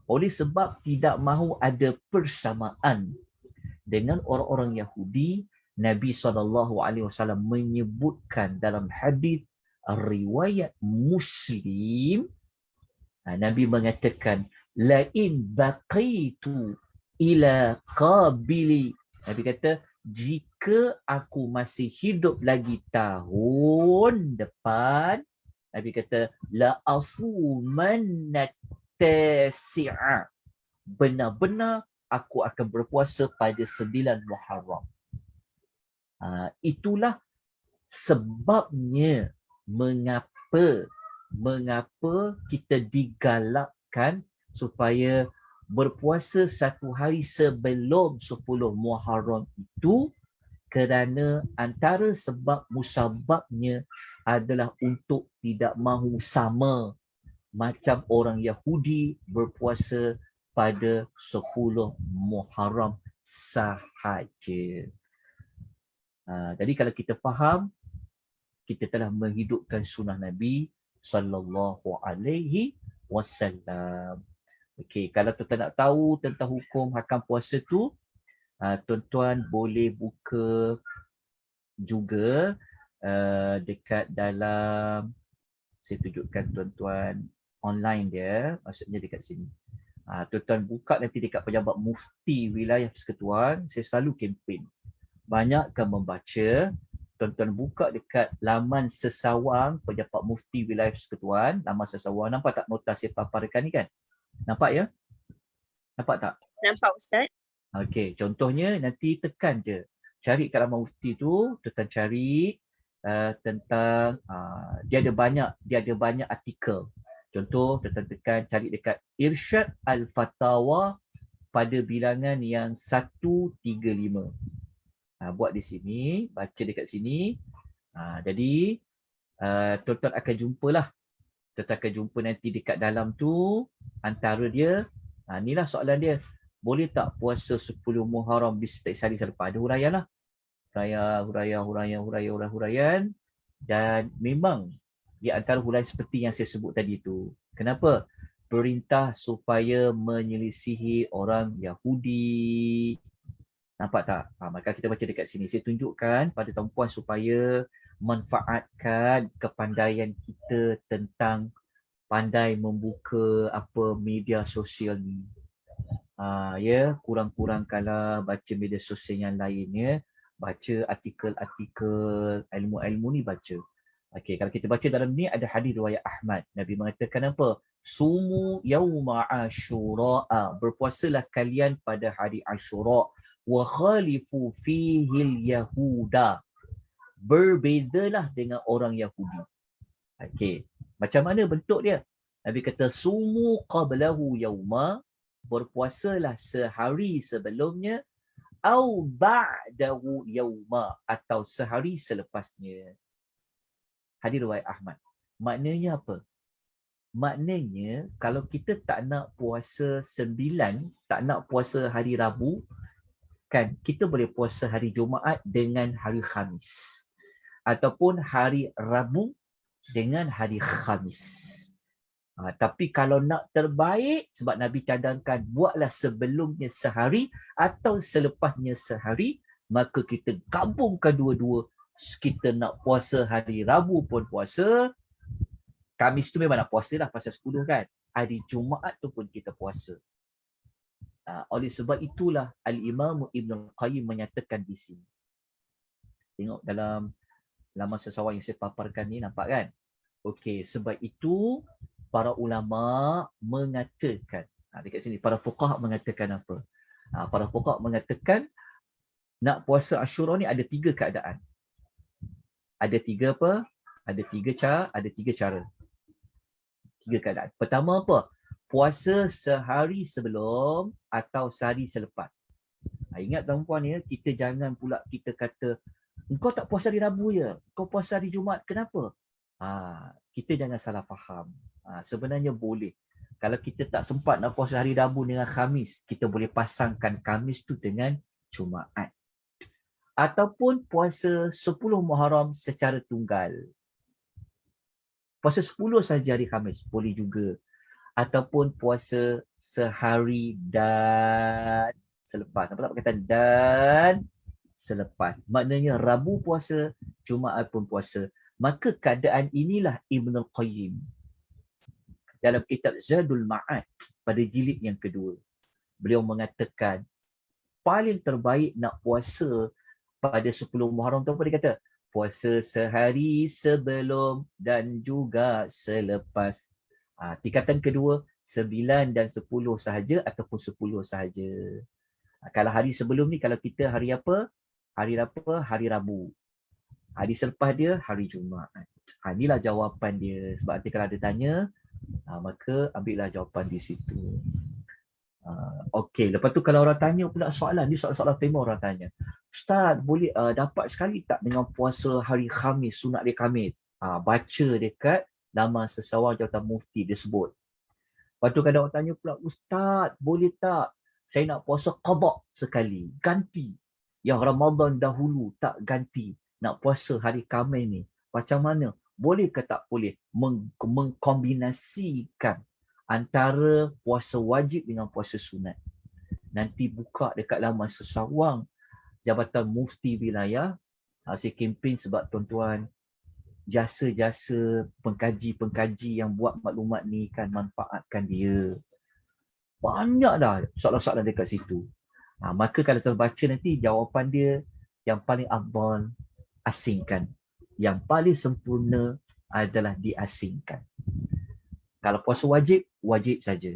Oleh sebab tidak mahu ada persamaan dengan orang-orang Yahudi, Nabi SAW menyebutkan dalam hadis riwayat Muslim, Nabi mengatakan, lain baqitu ila qabili. Nabi kata, jika aku masih hidup lagi tahun depan, Nabi kata, la asumanna tasi'a. Benar-benar aku akan berpuasa pada 9 Muharram. Itulah sebabnya mengapa kita digalakkan supaya berpuasa satu hari sebelum 10 Muharram itu, kerana antara sebab musababnya adalah untuk tidak mahu sama macam orang Yahudi berpuasa pada 10 Muharram sahaja. Jadi kalau kita faham, kita telah menghidupkan sunnah Nabi sallallahu alaihi wasallam. Okey, kalau tuan-tuan nak tahu tentang hukum hakam puasa tu, tuan-tuan boleh buka juga dekat dalam, saya tunjukkan tuan-tuan online dia, maksudnya dekat sini. Tuan-tuan buka nanti dekat pejabat mufti wilayah Persekutuan, saya selalu kempen. Banyakkan membaca, tuan-tuan buka dekat laman sesawang pejabat mufti wilayah Persekutuan, laman sesawang, nampak tak nota saya paparkan ni kan? Nampak ya? Nampak tak? Nampak Ustaz. Okey, contohnya nanti tekan je. Cari kat laman mufti tu, tuan-tuan cari tentang dia ada banyak artikel. Contoh, tuan-tuan tekan cari dekat Irsyad Al-Fatawa pada bilangan yang 135. Buat di sini, baca dekat sini. Jadi tuan-tuan akan jumpalah. Tuan-tuan akan jumpa nanti dekat dalam tu, antara dia, inilah soalan dia. Boleh tak puasa 10 Muharram di setiap hari selepas? Ada huraian lah. Huraian. Dan memang di antara huraian seperti yang saya sebut tadi tu. Kenapa? Perintah supaya menyelisihi orang Yahudi. Nampak tak? Maka kita baca dekat sini. Saya tunjukkan pada tuan-puan supaya manfaatkan kepandaian kita tentang pandai membuka media sosial ni. Kurang-kurang kalau baca media sosial yang lainnya, baca artikel-artikel ilmu-ilmu ni baca. Okey, kalau kita baca dalam ni ada hadis riwayat Ahmad. Nabi mengatakan apa? Sumu yauma Asyura, berpuasalah kalian pada hari Asyura, wa khalifu fihil yahuda, berbezalah dengan orang Yahudi. Okey, macam mana bentuk dia? Nabi kata sumu qablahu yauma, berpuasalah sehari sebelumnya, au ba'dahu yauma, atau sehari selepasnya. Hadis riwayat Ahmad. Maknanya apa? Maknanya kalau kita tak nak puasa 9, tak nak puasa hari Rabu, kan kita boleh puasa hari Jumaat dengan hari Khamis. Ataupun hari Rabu dengan hari Khamis. Tapi kalau nak terbaik, sebab Nabi cadangkan buatlah sebelumnya sehari atau selepasnya sehari, maka kita gabungkan dua-dua. Kita nak puasa hari Rabu pun puasa, Khamis tu memang nak puasa lah pasal 10 kan. Hari Jumaat tu pun kita puasa. Oleh sebab itulah Al-Imam Ibn Al-Qayyim menyatakan di sini. Tengok dalam laman sesawan yang saya paparkan ni, nampak kan? Okey, sebab itu para ulama mengatakan, dekat sini para fuqaha mengatakan apa? Para fuqaha mengatakan nak puasa Ashura ni ada 3 keadaan. Ada 3 apa? Ada 3 cara. 3 keadaan. Pertama apa? Puasa sehari sebelum atau sehari selepas. Ingat tuan-puan ya, kita jangan pula kita kata, engkau tak puasa hari Rabu ya, kau puasa hari Jumaat, kenapa? Kita jangan salah faham. Sebenarnya boleh. Kalau kita tak sempat nak puasa hari Rabu dengan Khamis, kita boleh pasangkan Khamis tu dengan Jumaat. Ataupun puasa 10 Muharram secara tunggal. Puasa 10 saja hari Khamis, boleh juga. Ataupun puasa sehari dan selepas. Nampak tak perkataan dan selepas. Maknanya Rabu puasa, Jumaat pun puasa. Maka keadaan inilah Ibn Al-Qayyim dalam kitab Zadul Ma'ad pada jilid yang kedua. Beliau mengatakan paling terbaik nak puasa pada 10 Muharram tu apa dia kata? Puasa sehari sebelum dan juga selepas. Tingkatan kedua, 9 dan 10 sahaja ataupun 10 sahaja. Kalau hari sebelum ni, kalau kita hari apa? Hari Rabu. Hari selepas dia, hari Jumaat. Inilah jawapan dia. Sebab nanti kalau ada tanya, maka ambillah jawapan di situ. Okey, lepas tu kalau orang tanya pula soalan, ni soalan tema orang tanya. Ustaz, boleh dapat sekali tak dengan puasa hari Khamis, sunat hari Khamis? Baca dekat laman sesawan Jawatan Mufti dia sebut. Lepas tu kadang orang tanya pula, Ustaz, boleh tak saya nak puasa qada sekali, ganti. Yang Ramadan dahulu tak ganti, nak puasa hari Khamis ni. Macam mana? Boleh ke tak boleh mengkombinasikan antara puasa wajib dengan puasa sunat? Nanti buka dekat laman sesawang Jabatan Mufti Wilayah. Saya kempen sebab tuan-tuan jasa-jasa pengkaji-pengkaji yang buat maklumat ni kan, manfaatkan dia. Banyak dah soalan-soalan dekat situ. Maka kalau tuan baca nanti jawapan dia yang paling afdal asingkan. Yang paling sempurna adalah diasingkan. Kalau puasa wajib, wajib saja.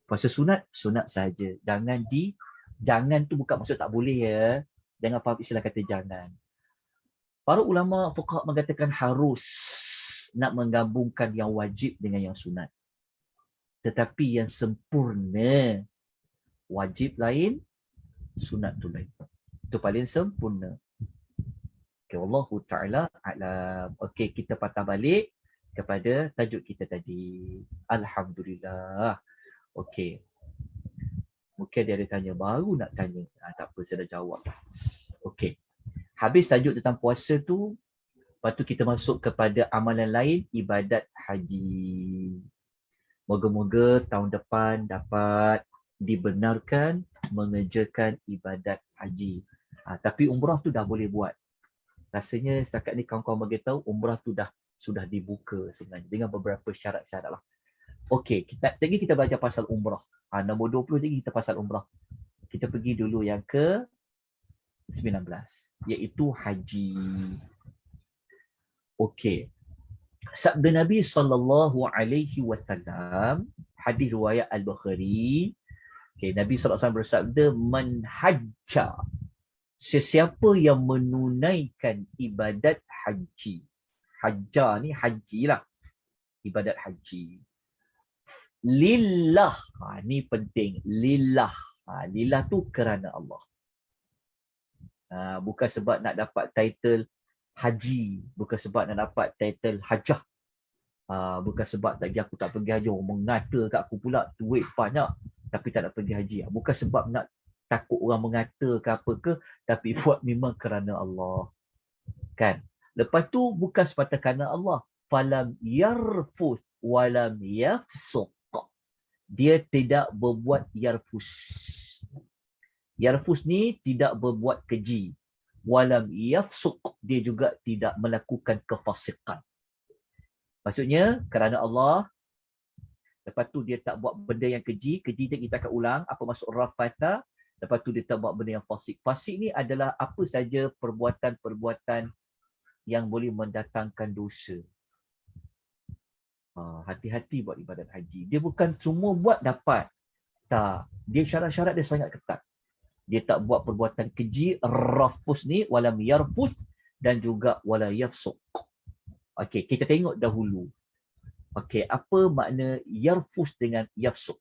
Puasa sunat, sunat saja. Jangan tu bukan maksud tak boleh ya. Jangan faham istilah kata jangan. Para ulama fuqaha mengatakan harus nak menggabungkan yang wajib dengan yang sunat. Tetapi yang sempurna, wajib lain, sunat tu lain. Itu paling sempurna. Okay, Wallahu ta'ala a'lam. Okey, kita patah balik kepada tajuk kita tadi. Alhamdulillah. Okey. Mungkin dia ada tanya, baru nak tanya. Tak apa, saya dah jawab. Okey. Habis tajuk tentang puasa tu, lepas tu kita masuk kepada amalan lain, ibadat haji. Moga-moga tahun depan dapat dibenarkan mengerjakan ibadat haji. Tapi umrah tu dah boleh buat. Rasanya setakat ni kawan-kawan bagi tahu umrah tu sudah dibuka sebenarnya dengan beberapa syarat-syarat lah. Okey, lagi kita belajar pasal umrah. Nombor 20 lagi kita pasal umrah. Kita pergi dulu yang ke 19, iaitu haji. Okey. Sabda Nabi SAW, hadis riwayat Al-Bukhari. Okey, Nabi SAW bersabda, man hajja, sesiapa yang menunaikan ibadat haji. Hajja ni haji lah. Ibadat haji. Lillah. Ni penting. Lillah. Lillah tu kerana Allah. Bukan sebab nak dapat title haji. Bukan sebab nak dapat title hajah. Bukan sebab lagi aku tak pergi haji. Mengata kat aku pula duit banyak tapi tak nak pergi haji. Bukan sebab nak takut orang mengata ke apa ke, tapi buat memang kerana Allah. Kan? Lepas tu bukan semata kerana Allah. Falam yarfuth walam yafsuq. Dia tidak berbuat yarfus. Yarfus ni tidak berbuat keji. Walam yafsuq, dia juga tidak melakukan kefasikan. Maksudnya kerana Allah, lepas tu dia tak buat benda yang keji. Keji dia kita akan ulang. Apa maksud rafata? Lepas tu dia tak buat benda yang fasik. Fasik ni adalah apa saja perbuatan-perbuatan yang boleh mendatangkan dosa. Hati-hati buat ibadat haji. Dia bukan cuma buat dapat. Tak. Dia syarat-syarat dia sangat ketat. Dia tak buat perbuatan keji, rafus ni, walam yarfus, dan juga wala yafsuq. Okey, kita tengok dahulu. Okey, apa makna yarfus dengan yafsuq?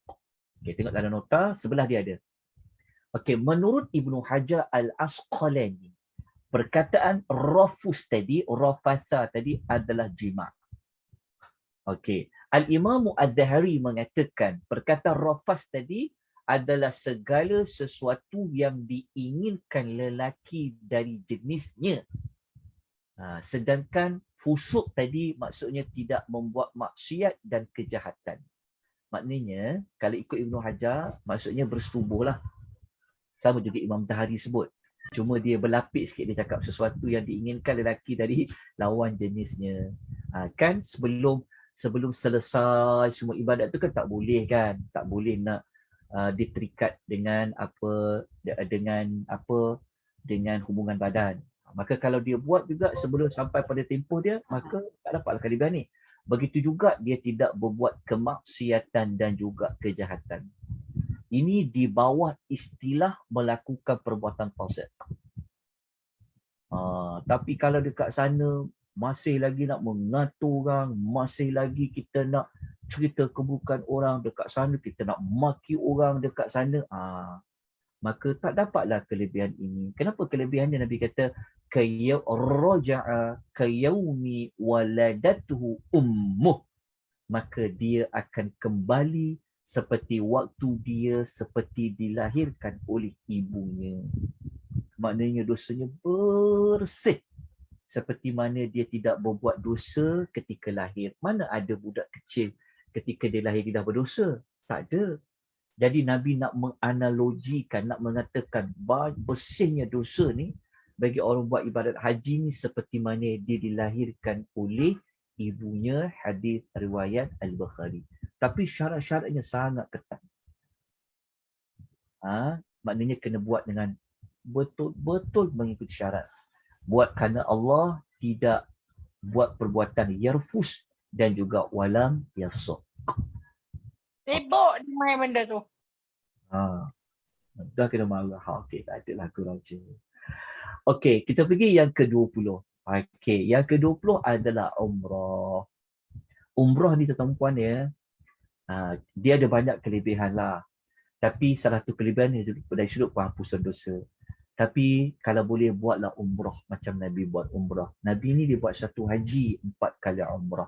Okey, tengok dalam nota, sebelah dia ada. Okey, menurut Ibnu Hajar Al-Asqalani, perkataan rafus tadi, rafatha tadi adalah jima'. Okey, Al-Imam Ad-Dhahri mengatakan perkataan rafas tadi adalah segala sesuatu yang diinginkan lelaki dari jenisnya. Sedangkan fusuk tadi maksudnya tidak membuat maksiat dan kejahatan. Maknanya kalau ikut Ibnu Hajar maksudnya bersetubuhlah. Sama juga Imam Tahari sebut. Cuma dia berlapis sikit, dia cakap sesuatu yang diinginkan lelaki dari lawan jenisnya. Kan sebelum selesai semua ibadat tu kan tak boleh kan. Tak boleh nak diterikat dengan dengan hubungan badan. Maka kalau dia buat juga sebelum sampai pada tempoh dia, maka tak dapatlah kelebihan ni. Begitu juga dia tidak berbuat kemaksiatan dan juga kejahatan. Ini di bawah istilah melakukan perbuatan fasik. Tapi kalau dekat sana masih lagi nak mengatur orang, masih lagi kita nak cerita keburukan orang dekat sana, kita nak maki orang dekat sana, maka tak dapatlah kelebihan ini. Kenapa kelebihannya? Nabi kata raja'a kayaumi waladatuhu ummuh, maka dia akan kembali seperti waktu dia seperti dilahirkan oleh ibunya. Maknanya dosanya bersih. Seperti mana dia tidak berbuat dosa ketika lahir. Mana ada budak kecil ketika dia lahir dia dah berdosa? Tak ada. Jadi Nabi nak menganalogikan, nak mengatakan bersihnya dosa ni bagi orang buat ibadat haji ni seperti mana dia dilahirkan oleh ibunya. Hadis riwayat Al-Bukhari. Tapi syarat-syaratnya sangat ketat. Maknanya kena buat dengan betul-betul mengikuti syarat. Buat kerana Allah, tidak buat perbuatan yarfus dan juga walam yafsuq. Sibuk dia main benda tu. Dah kena marah. Okey, tak ada lah kurang je. Okey, kita pergi yang ke-20. Okey, yang ke-20 adalah umrah. Umrah ni tuan-tuan ya, dia ada banyak kelebihan lah. Tapi salah satu kelebihan dia dari sudut penghapusan dosa. Tapi kalau boleh buatlah umrah macam Nabi buat umrah. Nabi ni dia buat satu haji 4 kali umrah.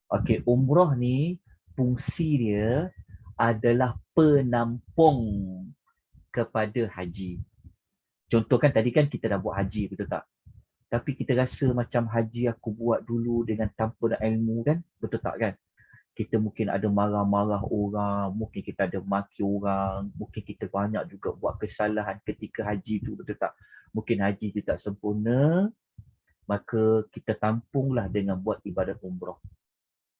Okey, umrah ni fungsi dia adalah penampung kepada haji. Contoh kan tadi kan kita dah buat haji, betul tak? Tapi kita rasa macam haji aku buat dulu dengan tanpa ilmu kan? Betul tak kan? Kita mungkin ada marah-marah orang, mungkin kita ada maki orang, mungkin kita banyak juga buat kesalahan ketika haji tu, betul tak? Mungkin haji tu tak sempurna, maka kita tampunglah dengan buat ibadat umrah.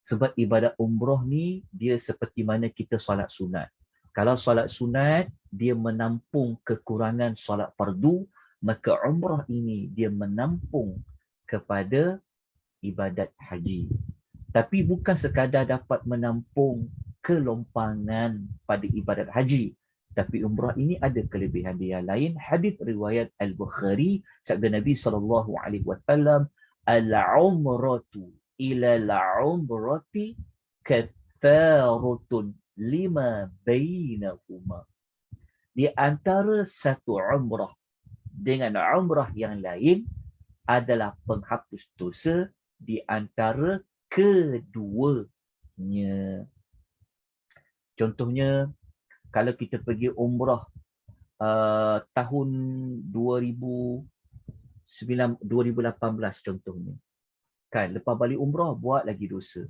Sebab ibadat umrah ni, dia seperti mana kita solat sunat. Kalau solat sunat, dia menampung kekurangan solat fardu, maka umrah ini dia menampung kepada ibadat haji. Tapi bukan sekadar dapat menampung kelompangan pada ibadat haji. Tapi umrah ini ada kelebihan dia yang lain. Hadis riwayat Al-Bukhari, sabda Nabi SAW, al-umratu ila al-umrati kafaratun lima bainahuma. Di antara satu umrah dengan umrah yang lain adalah penghapus dosa di antara keduanya. Contohnya, kalau kita pergi umrah tahun 2018 contohnya. Kan, lepas balik umrah, buat lagi dosa.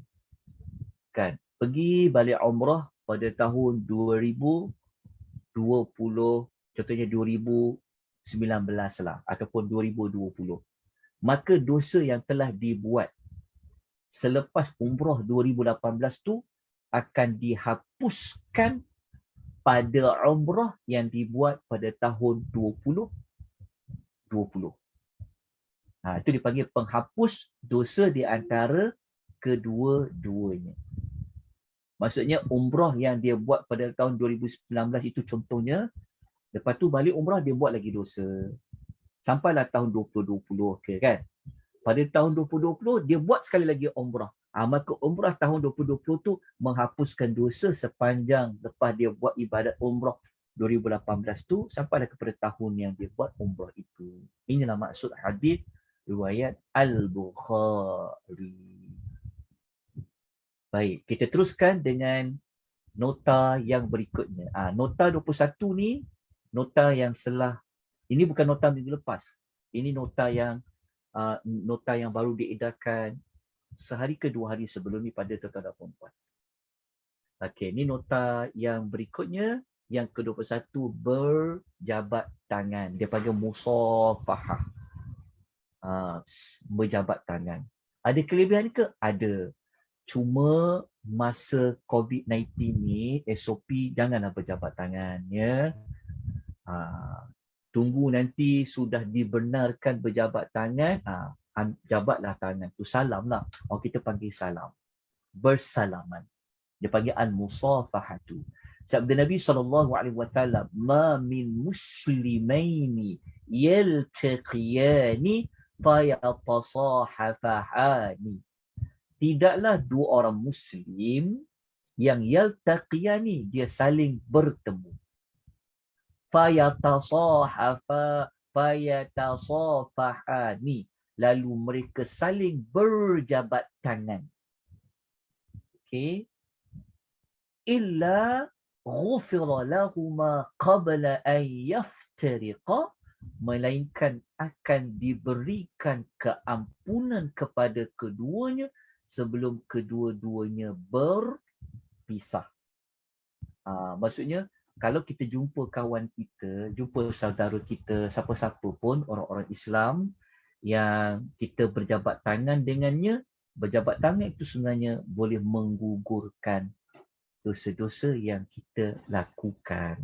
Kan, pergi balik umrah pada tahun 2020, contohnya 2019 lah ataupun 2020. Maka dosa yang telah dibuat selepas umrah 2018 tu akan dihapuskan pada umrah yang dibuat pada tahun 2020. Itu dipanggil penghapus dosa di antara kedua-duanya. Maksudnya umrah yang dia buat pada tahun 2019 itu contohnya, lepas tu balik umrah dia buat lagi dosa. Sampailah tahun 2020, okay, kan? Pada tahun 2020 dia buat sekali lagi umrah. Maka umrah tahun 2020 tu menghapuskan dosa sepanjang lepas dia buat ibadat umrah 2018 tu sampailah kepada tahun yang dia buat umrah itu. Inilah maksud hadis riwayat Al-Bukhari. Baik, kita teruskan dengan nota yang berikutnya. Nota 21 ni, nota yang ini bukan nota minggu lepas. Ini nota yang baru diedarkan sehari ke 2 hari sebelum ni pada tuan-tuan dan puan-puan. Okey, ini nota yang berikutnya, yang ke-21, berjabat tangan. Dia panggil musafahah. Berjabat tangan. Ada kelebihan ke? Ada. Cuma masa COVID-19 ni, SOP janganlah berjabat tangan, ya. Tunggu nanti sudah dibenarkan berjabat tangan, jabatlah tangan tu, salam lah. Kita panggil salam. Bersalaman. Dia panggil al-musafahatu. Sabda Nabi SAW, ma min muslimaini yaltaqiyani fayatasahafahani. Tidaklah dua orang Muslim yang yaltaqiyani, dia saling bertemu. Fayatasafahani, lalu mereka saling berjabat tangan. Okay. Illa ghufira lahuma qabla an yaftariqa, melainkan akan diberikan keampunan kepada keduanya sebelum kedua-duanya berpisah. Maksudnya, kalau kita jumpa kawan kita, jumpa saudara kita, siapa-siapa pun, orang-orang Islam yang kita berjabat tangan dengannya, berjabat tangan itu sebenarnya boleh menggugurkan dosa-dosa yang kita lakukan.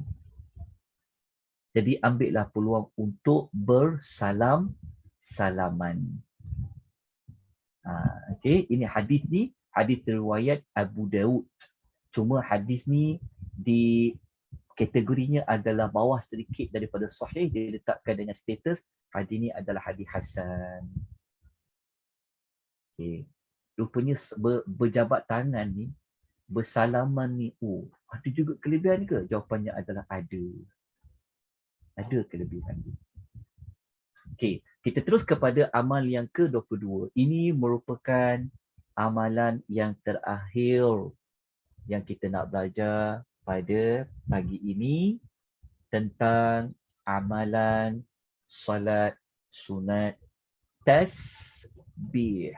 Jadi ambillah peluang untuk bersalam-salaman. Okey, ini hadis ni, hadis riwayat Abu Daud. Cuma hadis ni di kategorinya adalah bawah sedikit daripada sahih, dia letakkan dengan status hadis ni adalah hadis hasan. Okey. Rupanya berjabat tangan ni, bersalaman ni, ada juga kelebihan ke? Jawapannya adalah ada. Ada kelebihan dia. Okey, kita terus kepada amal yang ke-22. Ini merupakan amalan yang terakhir yang kita nak belajar pada pagi ini tentang amalan solat sunat tasbih.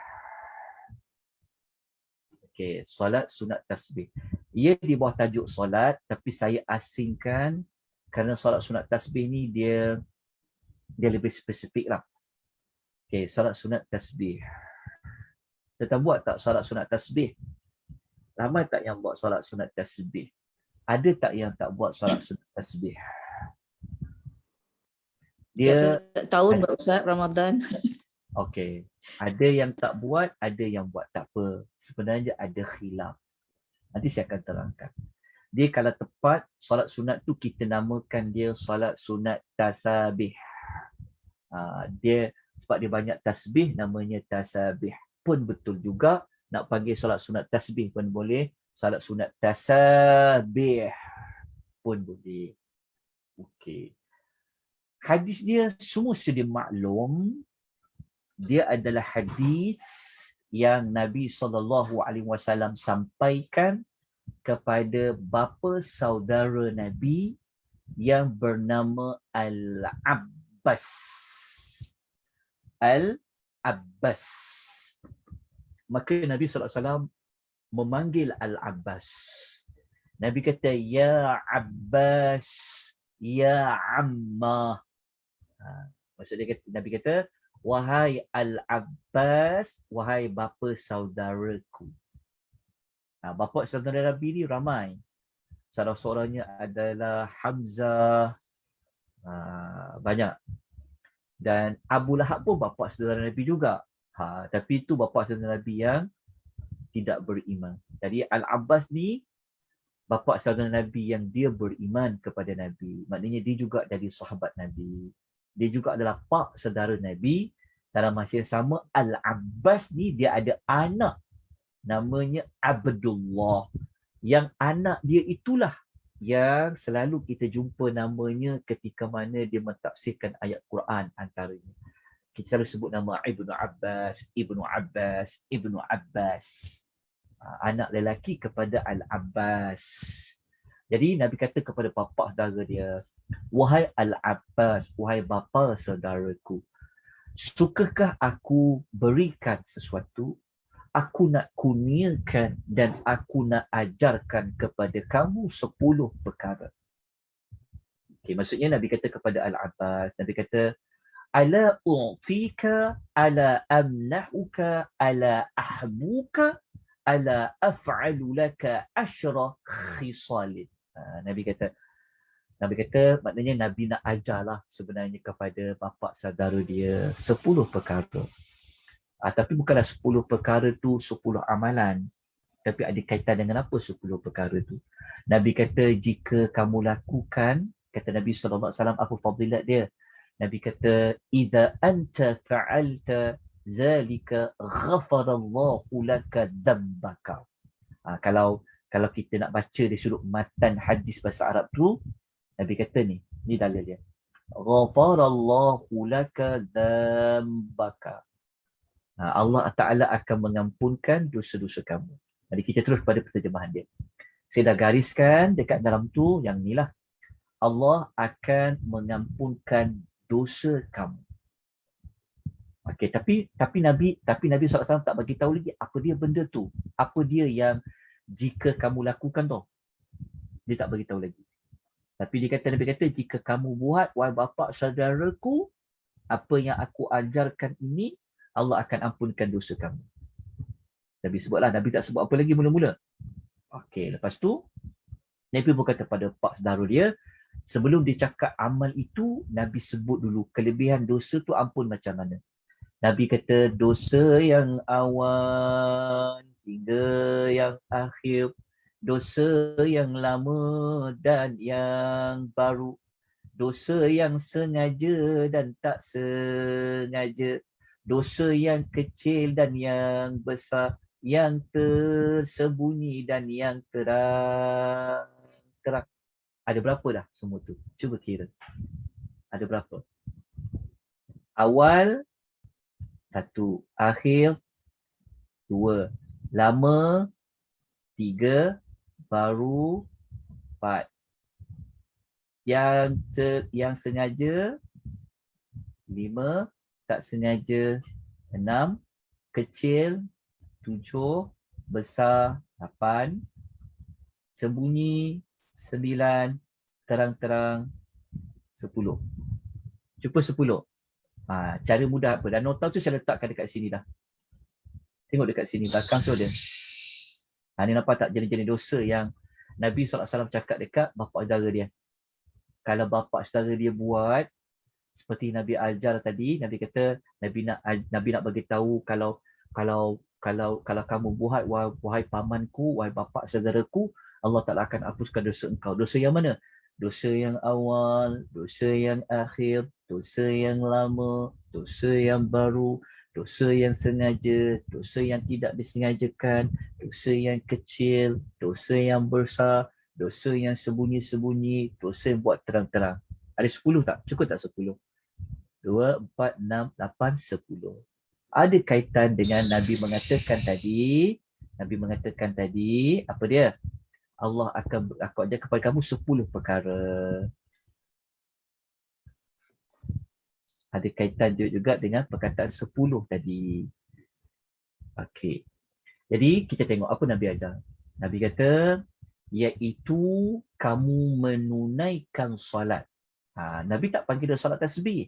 Okey, solat sunat tasbih. Ia di bawah tajuk solat, tapi saya asingkan kerana solat sunat tasbih ni dia lebih spesifik lah. Okey, solat sunat tasbih. Kita buat tak solat sunat tasbih? Ramai tak yang buat solat sunat tasbih? Ada tak yang tak buat solat sunat tasbih? Dia tahun Ustaz Ramadan. Okey. Ada yang tak buat, ada yang buat, tak apa. Sebenarnya ada khilaf. Nanti saya akan terangkan. Dia kalau tepat, solat sunat tu kita namakan dia solat sunat tasbih. Dia sebab dia banyak tasbih, namanya tasbih. Pun betul juga, nak panggil solat sunat tasbih pun boleh. Solat sunat tasbih pun boleh. Okey. Hadis dia semua sedia maklum. Dia adalah hadis yang Nabi SAW sampaikan kepada bapa saudara Nabi yang bernama Al-Abbas. Al-Abbas. Maka Nabi SAW memanggil Al-Abbas. Nabi kata, Ya Abbas, Ya Ammah. Maksudnya Nabi kata, wahai Al-Abbas, wahai bapa saudaraku. Bapa saudara Nabi ni ramai. Salah seorangnya adalah Hamzah, banyak. Dan Abu Lahab pun bapa saudara Nabi juga. Tapi itu bapa saudara Nabi yang tidak beriman. Jadi Al-Abbas ni bapa saudara Nabi yang dia beriman kepada Nabi. Maknanya dia juga jadi sahabat Nabi. Dia juga adalah pak saudara Nabi. Dalam masa yang sama, Al-Abbas ni dia ada anak namanya Abdullah. Yang anak dia itulah yang selalu kita jumpa namanya ketika mana dia mentafsirkan ayat Quran antaranya. Kita selalu sebut nama Ibnu Abbas, Ibnu Abbas, Ibnu Abbas. Anak lelaki kepada Al-Abbas. Jadi Nabi kata kepada bapa saudara dia, wahai Al-Abbas, wahai bapa saudaraku, sukakah aku berikan sesuatu? Aku nak kurniakan dan aku nak ajarkan kepada kamu 10 perkara. Okay, maksudnya Nabi kata kepada Al-Abbas, Nabi kata, ala u'tika, ala amnahuka, ala ahbuka, ala af'alu laka ashra khisalin. Nabi kata maknanya Nabi nak ajarlah sebenarnya kepada bapa saudara dia 10 perkara. Tapi bukanlah 10 perkara tu 10 amalan. Tapi ada kaitan dengan apa 10 perkara tu. Nabi kata jika kamu lakukan, kata Nabi SAW, apa fadilat dia? Nabi kata, idza anta fa'alta zalika ghafarallahu laka dzambaka. Kalau kita nak baca di sudut matan hadis bahasa Arab tu, Nabi kata ni dalil dia. Ghafarallahu laka dzambaka. Allah Ta'ala akan mengampunkan dosa-dosa kamu. Jadi kita terus pada penterjemahan dia. Saya dah gariskan dekat dalam tu yang inilah. Allah akan mengampunkan dosa kamu. Okey, tapi Nabi SAW tak bagi tahu lagi apa dia benda tu. Apa dia yang jika kamu lakukan tu. Dia tak bagi tahu lagi. Tapi Nabi kata jika kamu buat, wahai bapa saudaraku, apa yang aku ajarkan ini, Allah akan ampunkan dosa kamu. Nabi sebutlah, Nabi tak sebut apa lagi mula-mula. Okey, lepas tu Nabi berkata pada pak saudara dia, sebelum dia cakap amal itu, Nabi sebut dulu kelebihan dosa tu ampun macam mana. Nabi kata dosa yang awal hingga yang akhir, dosa yang lama dan yang baru, dosa yang sengaja dan tak sengaja, dosa yang kecil dan yang besar, yang tersembunyi dan yang terang. Ada berapa dah semua tu? Cuba kira. Ada berapa? Awal 1, akhir 2, lama 3, baru 4. Yang sengaja 5, tak sengaja 6, kecil 7, besar 8, sembunyi 9, terang-terang 10. Cuba 10. Cara mudah apa? Dan nota tu saya letakkan dekat sini dah. Tengok dekat sini, belakang tu ada. Ni nampak tak jenis-jenis dosa yang Nabi SAW cakap dekat bapa saudara dia. Kalau bapa saudara dia buat, seperti Nabi ajar tadi, Nabi kata, Nabi nak bagi tahu kalau kamu buat, wahai pamanku, wahai bapa saudaraku, Allah Ta'ala akan hapuskan dosa engkau. Dosa yang mana? Dosa yang awal, dosa yang akhir, dosa yang lama, dosa yang baru, dosa yang sengaja, dosa yang tidak disengajakan, dosa yang kecil, dosa yang besar, dosa yang sembunyi-sembunyi, dosa yang buat terang-terang. Ada 10 tak? Cukup tak 10? 2, 4, 6, 8, 10. Ada kaitan dengan Nabi mengatakan tadi, apa dia? Allah akan ajar kepada kamu 10 perkara. Ada kaitan juga dengan perkataan 10 tadi. Okey. Jadi kita tengok apa Nabi ajar. Nabi kata, iaitu kamu menunaikan solat. Nabi tak panggil dia solat tasbih.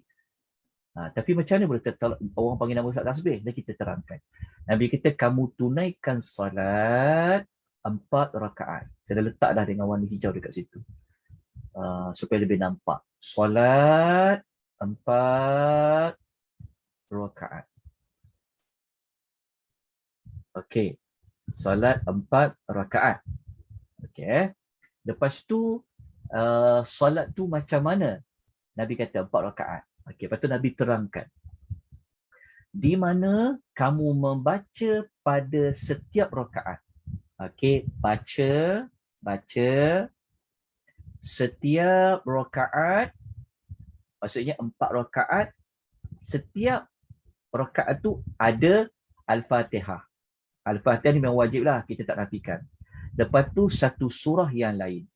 Tapi macam mana boleh orang panggil nama solat tasbih? Dan kita terangkan. Nabi kata, kamu tunaikan solat 4 rakaat. Saya dah letak dah dengan warna hijau dekat situ. Supaya lebih nampak. Solat 4 rakaat. Okey. Solat 4 rakaat. Okey. Lepas tu, solat tu macam mana? Nabi kata 4 rakaat. Okey, lepas tu Nabi terangkan. Di mana kamu membaca pada setiap rakaat. Okey, baca setiap rakaat. Maksudnya 4 rakaat. Setiap rakaat tu ada Al-Fatihah. Al-Fatihah ni memang wajib lah, kita tak nafikan. Lepas tu satu surah yang lain.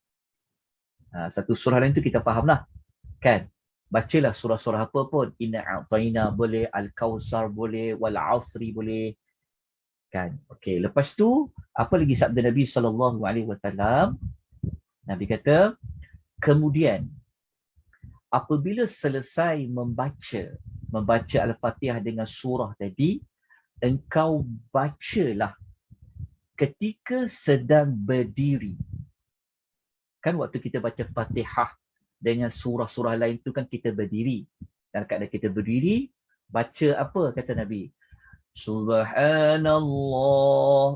Satu surah lain tu kita faham lah. Kan? Bacalah surah-surah apa pun. Inna a'tayna boleh, Al-Kawthar boleh, Wal-'Asri boleh. Kan? Okey, lepas tu apa lagi sabda Nabi SAW? Nabi kata, kemudian apabila selesai membaca Al-Fatihah dengan surah tadi, engkau bacalah ketika sedang berdiri. Kan waktu kita baca Fatihah dengan surah-surah lain tu kan kita berdiri. Dan keadaan kita berdiri, baca apa kata Nabi? Subhanallah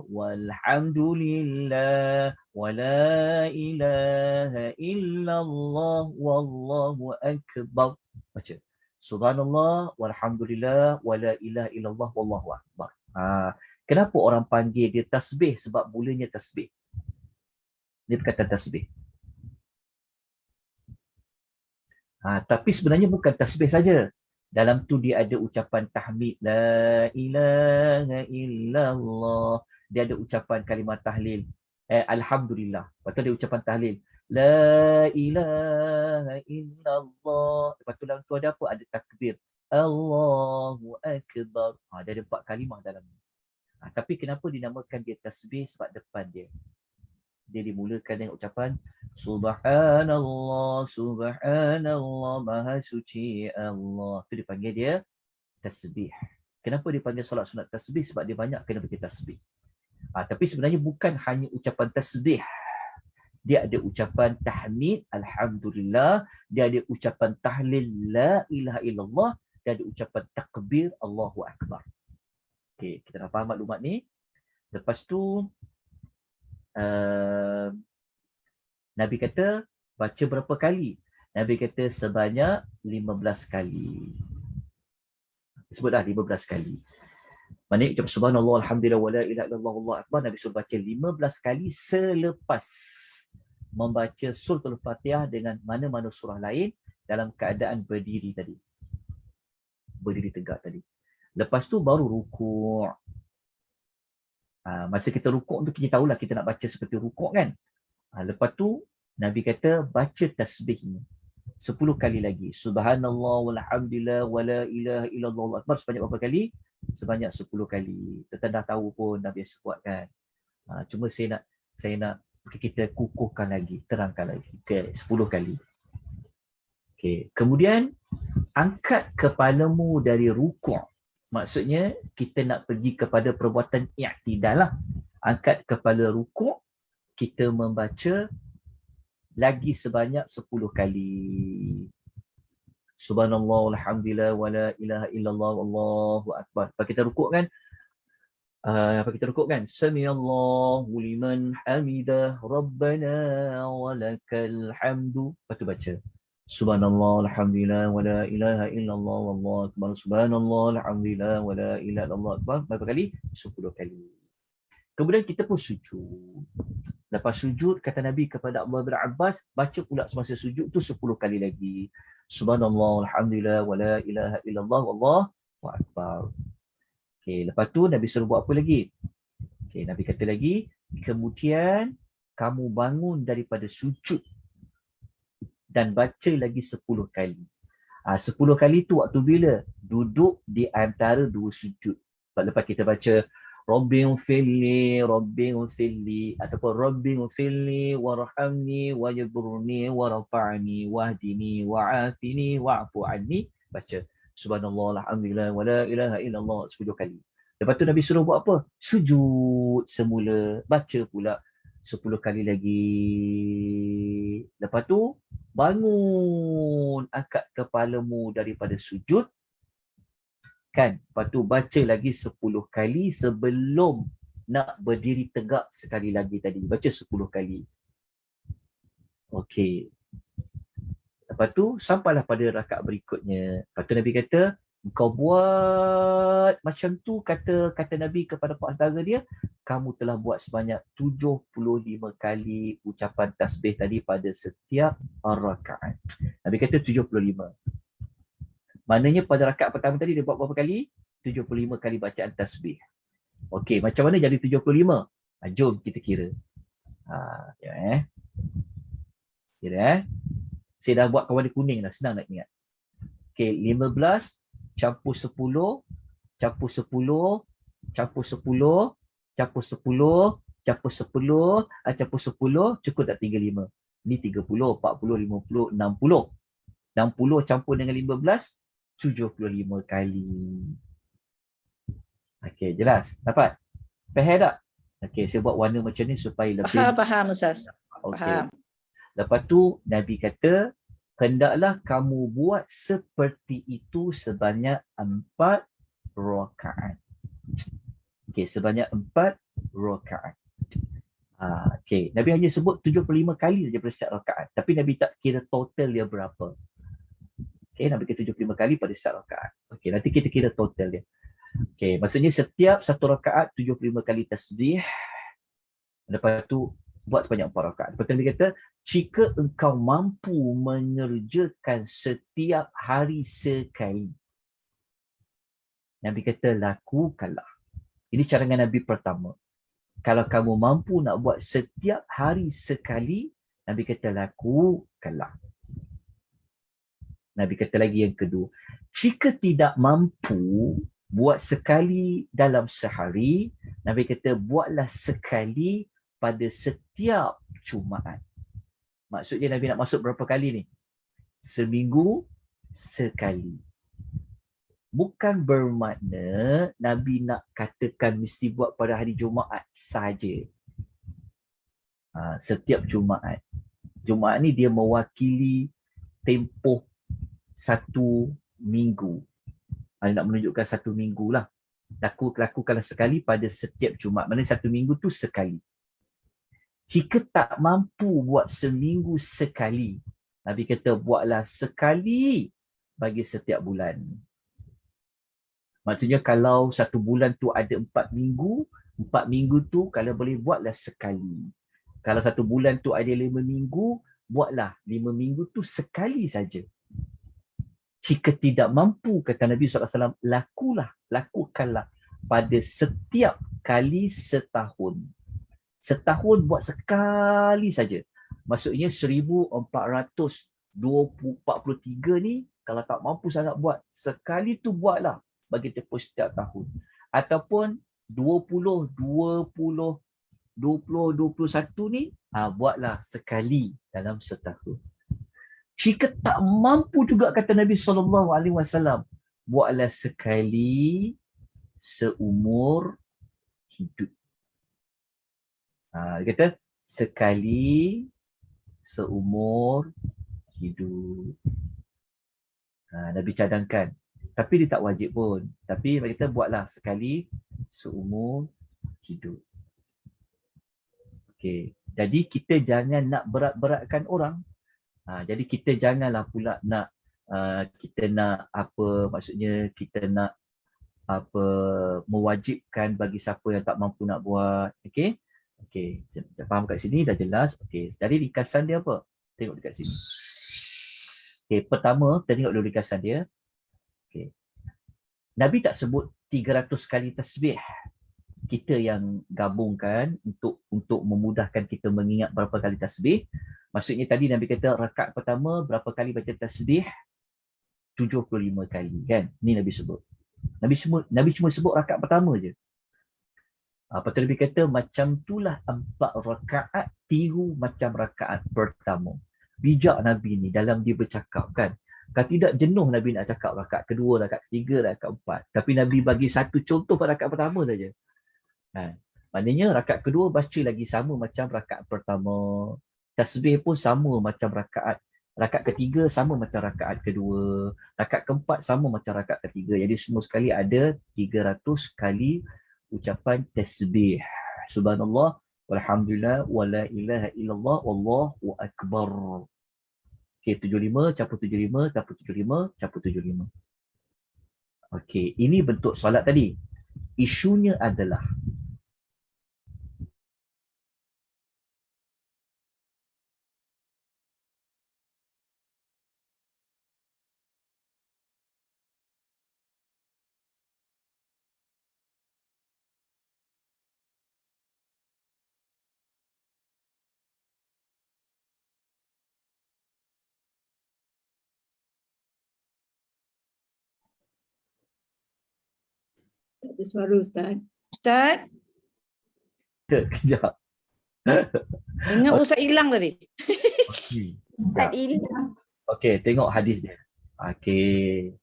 walhamdulillah wa la ilaha illallah wallahu akbar. Baca. Subhanallah walhamdulillah wa la ilaha illallah wallahu akbar. Kenapa orang panggil dia tasbih? Sebab mulanya tasbih. Dia perkataan tasbih. Tapi sebenarnya bukan tasbih saja. Dalam tu dia ada ucapan tahmid. La ilaha illallah. Dia ada ucapan kalimah tahlil. Alhamdulillah. Lepas tu ada ucapan tahlil. La ilaha illallah. Lepas tu dalam tu ada apa? Ada takbir. Allahu akbar. Dia ada 4 kalimah dalam ni. Tapi kenapa dinamakan dia tasbih? Sebab depan dia dimulakan dengan ucapan Subhanallah, Subhanallah, Maha Suci Allah. Itu dipanggil dia tasbih. Kenapa dipanggil solat sunat tasbih? Sebab dia banyak kena baca tasbih. Tapi sebenarnya bukan hanya ucapan tasbih. Dia ada ucapan tahmid, Alhamdulillah. Dia ada ucapan tahlil, La ilaha illallah. Dia ada ucapan takbir, Allahu Akbar. Okey, kita dah faham maklumat ni. Lepas tu, Nabi kata baca berapa kali? Nabi kata sebanyak 15 kali. Sebutlah 15 kali. Maksudnya ucap subhanallah alhamdulillah wala ilaha illallah wallahu akbar. Nabi suruh baca 15 kali selepas membaca surah Al-Fatihah dengan mana-mana surah lain dalam keadaan berdiri tadi. Berdiri tegak tadi. Lepas tu baru rukuk. Masa kita rukuk tu kita tahulah kita nak baca seperti rukuk kan. Lepas tu Nabi kata baca tasbih ni 10 kali lagi. Subhanallah walhamdulillah wala ilaha illallah wallahu akbar sebanyak berapa kali? Sebanyak 10 kali. Tuan dah tahu pun Nabi sebut kan. Cuma saya nak kita kukuhkan lagi, terangkan lagi. Okey, 10 kali. Okey, kemudian angkat kepalamu dari rukuk. Maksudnya kita nak pergi kepada perbuatan i'tidal lah. Angkat kepala rukuk, kita membaca lagi sebanyak 10 kali. Subhanallah walhamdulillah wala ilaha illallah wallahu akbar. Lepas kita rukuk kan? Samiallahu liman hamidah rabbana walakal hamdu. Lepas tu baca Subhanallah alhamdulillah wala ilaha illallah wallahu akbar. Subhanallah alhamdulillah wala ilaha illallah akbar. Berapa kali? 10 kali. Kemudian kita pun sujud. Lepas sujud kata Nabi kepada Abdullah bin Abbas, baca pula semasa sujud tu 10 kali lagi. Subhanallah alhamdulillah wala ilaha illallah wallahu akbar. Okey, lepas tu Nabi suruh buat apa lagi? Okey, Nabi kata lagi, kemudian kamu bangun daripada sujud dan baca lagi 10 kali. 10 kali tu waktu bila? Duduk di antara dua sujud. Lepas kita baca Rabbighfirli ataupun Rabbighfirli warhamni wajburni warfa'ni wahdini wa'afini wa'fu anni. Baca subhanallah alhamdulillah wa la ilaha illallah 10 kali. Lepas tu Nabi suruh buat apa? Sujud semula. Baca pula 10 kali lagi. Lepas tu bangun, angkat kepalamu daripada sujud. Kan? Lepas tu baca lagi 10 kali sebelum nak berdiri tegak sekali lagi tadi. Baca 10 kali. Okey. Lepas tu sampailah pada rakaat berikutnya. Lepas tu Nabi kata, kau buat macam tu, kata Nabi kepada pak saudara dia, kamu telah buat sebanyak 75 kali ucapan tasbih tadi pada setiap rakaat. Nabi kata 75. Maknanya pada rakaat pertama tadi dia buat berapa kali? 75 kali bacaan tasbih. Okey, macam mana jadi 75? Jom kita kira. Kira Saya dah buat kawan dia kuning dah, senang nak ingat. Okey, 15 campur 10, campur 10, campur 10, campur 10, campur 10, campur 10, cukup tak 35? Ni 30, 40, 50, 60. 60 campur dengan 15, 75 kali. Okey, jelas? Dapat? Faham tak? Okey, saya buat warna macam ni supaya lebih... Faham Ustaz. Okey. Faham. Lepas tu Nabi kata, hendaklah kamu buat seperti itu sebanyak 4 rakaat. Okey, sebanyak 4 rakaat. Okey, Nabi hanya sebut 75 kali saja pada setiap rakaat. Tapi Nabi tak kira total dia berapa. Okey, Nabi kira 75 kali pada setiap rakaat. Okey, nanti kita kira total dia. Okey, maksudnya setiap satu rakaat 75 kali tasbih. Lepas tu buat sebanyak 4 rakaat. Lepas tu Nabi kata, jika engkau mampu mengerjakan setiap hari sekali, Nabi kata lakukanlah. Ini carangan Nabi pertama. Kalau kamu mampu nak buat setiap hari sekali, Nabi kata lakukanlah. Nabi kata lagi yang kedua, jika tidak mampu buat sekali dalam sehari, Nabi kata buatlah sekali pada setiap Jumaat. Maksudnya Nabi nak masuk berapa kali ni? Seminggu sekali. Bukan bermakna Nabi nak katakan mesti buat pada hari Jumaat saja. Setiap Jumaat. Jumaat ni dia mewakili tempoh 1 minggu. Nak menunjukkan 1 minggu lah. Lakukanlah sekali pada setiap Jumaat. Maksudnya 1 minggu tu sekali. Jika tak mampu buat seminggu sekali, Nabi kata buatlah sekali bagi setiap bulan. Maksudnya kalau 1 bulan tu ada 4 minggu, 4 minggu tu kalau boleh buatlah sekali. Kalau 1 bulan tu ada 5 minggu, buatlah 5 minggu tu sekali saja. Jika tidak mampu, kata Nabi SAW, lakukanlah pada setiap kali setahun. Setahun buat sekali saja. Maksudnya 1443 ni, kalau tak mampu sangat buat, sekali tu buatlah bagi tempoh setiap tahun. Ataupun 2021 ni, buatlah sekali dalam setahun. Jika tak mampu juga, kata Nabi SAW, buatlah sekali seumur hidup. Dia kata sekali seumur hidup. Nabi cadangkan. Tapi dia tak wajib pun. Tapi Nabi kata buatlah sekali seumur hidup. Okey. Jadi kita jangan nak berat-beratkan orang. Jadi kita janganlah pula nak kita nak apa, maksudnya kita nak apa mewajibkan bagi siapa yang tak mampu nak buat. Okey. Okey, faham kat sini dah jelas. Okey, jadi ringkasan dia apa? Tengok dekat sini. Okey, pertama kita tengok dulu ringkasan dia. Okey. Nabi tak sebut 300 kali tasbih. Kita yang gabungkan untuk memudahkan kita mengingat berapa kali tasbih. Maksudnya tadi Nabi kata rakaat pertama berapa kali baca tasbih? 75 kali kan. Ni Nabi sebut. Nabi cuma sebut rakaat pertama je. Patut Nabi kata macam itulah 4 rakaat tiru macam rakaat pertama. Bijak Nabi ni dalam dia bercakap kan. Kalau tidak jenuh Nabi nak cakap rakaat kedua, rakaat ketiga, rakaat keempat. Tapi Nabi bagi satu contoh pada rakaat pertama saja. Maknanya rakaat kedua baca lagi sama macam rakaat pertama. Tasbih pun sama macam rakaat ketiga sama macam rakaat kedua. Rakaat keempat sama macam rakaat ketiga. Jadi semua sekali ada 300 kali ucapan tasbih. Subhanallah, walhamdulillah, wala ilaha illallah, wallahu akbar. Okey, 75, capur 75, capur 75, capur 75. Okey, ini bentuk solat tadi. Isunya adalah Ada suara Ustaz. Ustaz, kejap. ingat Ustaz hilang tadi. Okey. Ustaz hilang. Okey, tengok hadis dia. Okey.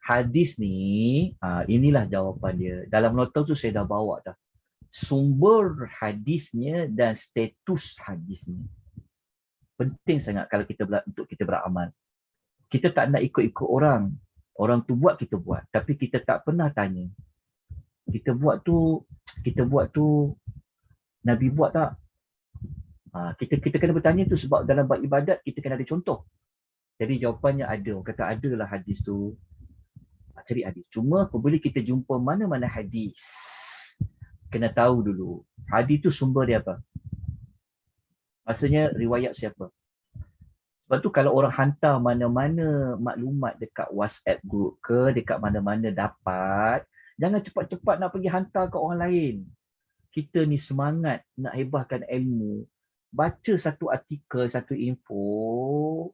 Hadis ni, inilah jawapan dia. Dalam nota tu saya dah bawa dah. Sumber hadisnya dan status hadisnya. Penting sangat kalau untuk kita beramal. Kita tak nak ikut-ikut orang. Orang tu buat, kita buat. Tapi kita tak pernah tanya. Kita buat tu, Nabi buat tak? Kita kena bertanya tu sebab dalam bab ibadat kita kena ada contoh. Jadi jawapannya ada. Orang kata adalah hadis tu. Cari hadis. Cuma apabila kita jumpa mana-mana hadis, kena tahu dulu. Hadis tu sumber dia apa? Maksudnya riwayat siapa? Sebab tu kalau orang hantar mana-mana maklumat dekat WhatsApp group ke, dekat mana-mana dapat, jangan cepat-cepat nak pergi hantar ke orang lain. Kita ni semangat nak hebahkan ilmu. Baca satu artikel, satu info.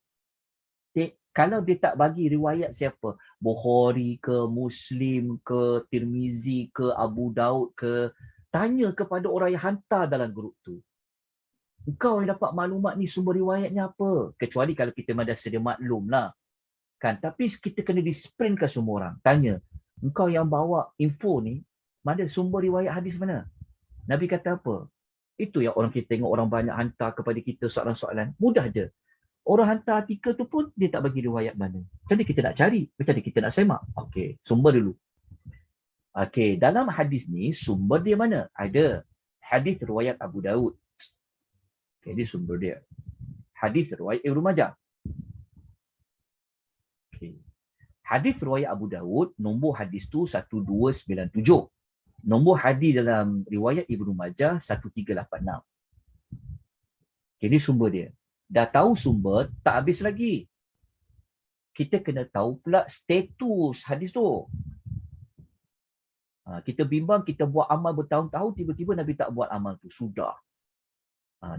Kalau dia tak bagi riwayat siapa, Bukhari ke, Muslim ke, Tirmizi ke, Abu Daud ke, tanya kepada orang yang hantar dalam grup tu. Engkau yang dapat maklumat ni sumber riwayatnya apa? Kecuali kalau kita ada sedia maklum lah. Kan? Tapi kita kena di-sprint ke semua orang. Tanya, engkau yang bawa info ni, mana sumber riwayat hadis mana? Nabi kata apa? Itu yang orang kita tengok orang banyak hantar kepada kita soalan-soalan. Mudah je. Orang hantar artikel tu pun dia tak bagi riwayat mana. Macam mana kita nak cari? Macam mana kita nak semak? Okey, sumber dulu. Okey, dalam hadis ni sumber dia mana? Ada. Hadis riwayat Abu Daud. Okay, ini sumber dia. Hadis riwayat Ibnu Majah. Okay. Hadis riwayat Abu Daud, nombor hadis tu 1297. Nombor hadis dalam riwayat Ibnu Majah 1386. Okay, ini sumber dia. Dah tahu sumber, tak habis lagi. Kita kena tahu pula status hadis tu. Kita bimbang, kita buat amal bertahun-tahun, tiba-tiba Nabi tak buat amal tu. Sudah.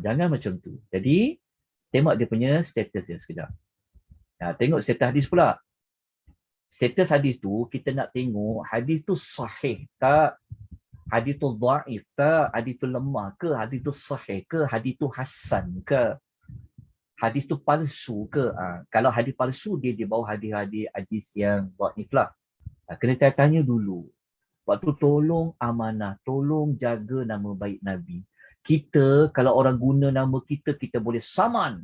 Jangan macam tu. Jadi, tengok dia punya status dia sekejap. Tengok status hadis pula. Status hadis tu, kita nak tengok hadis tu sahih tak? Hadis tu dhaif tak? Hadis tu lemah ke? Hadis tu sahih ke? Hadis tu hasan ke? Hadis tu palsu ke? Kalau hadis palsu, dia di bawah hadis yang dhaif lah. Kena tanya dulu. Waktu tolong amanah, tolong jaga nama baik Nabi. Kita, kalau orang guna nama kita, kita boleh saman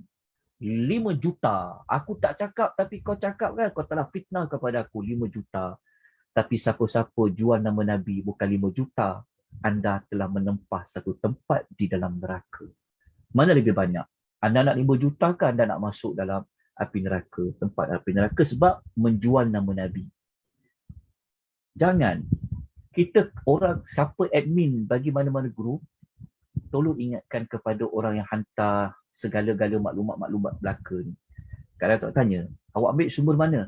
5 juta. Aku tak cakap tapi kau cakap kan, kau telah fitnah kepada aku 5 juta. Tapi siapa-siapa jual nama Nabi bukan 5 juta, anda telah menempah satu tempat di dalam neraka. Mana lebih banyak? Anda nak 5 juta ke anda nak masuk dalam api neraka, tempat api neraka sebab menjual nama Nabi? Jangan. Kita orang, siapa admin bagi mana-mana grup, tolong ingatkan kepada orang yang hantar segala-gala maklumat-maklumat belaka ni. Kalau tak tanya, awak ambil sumber mana?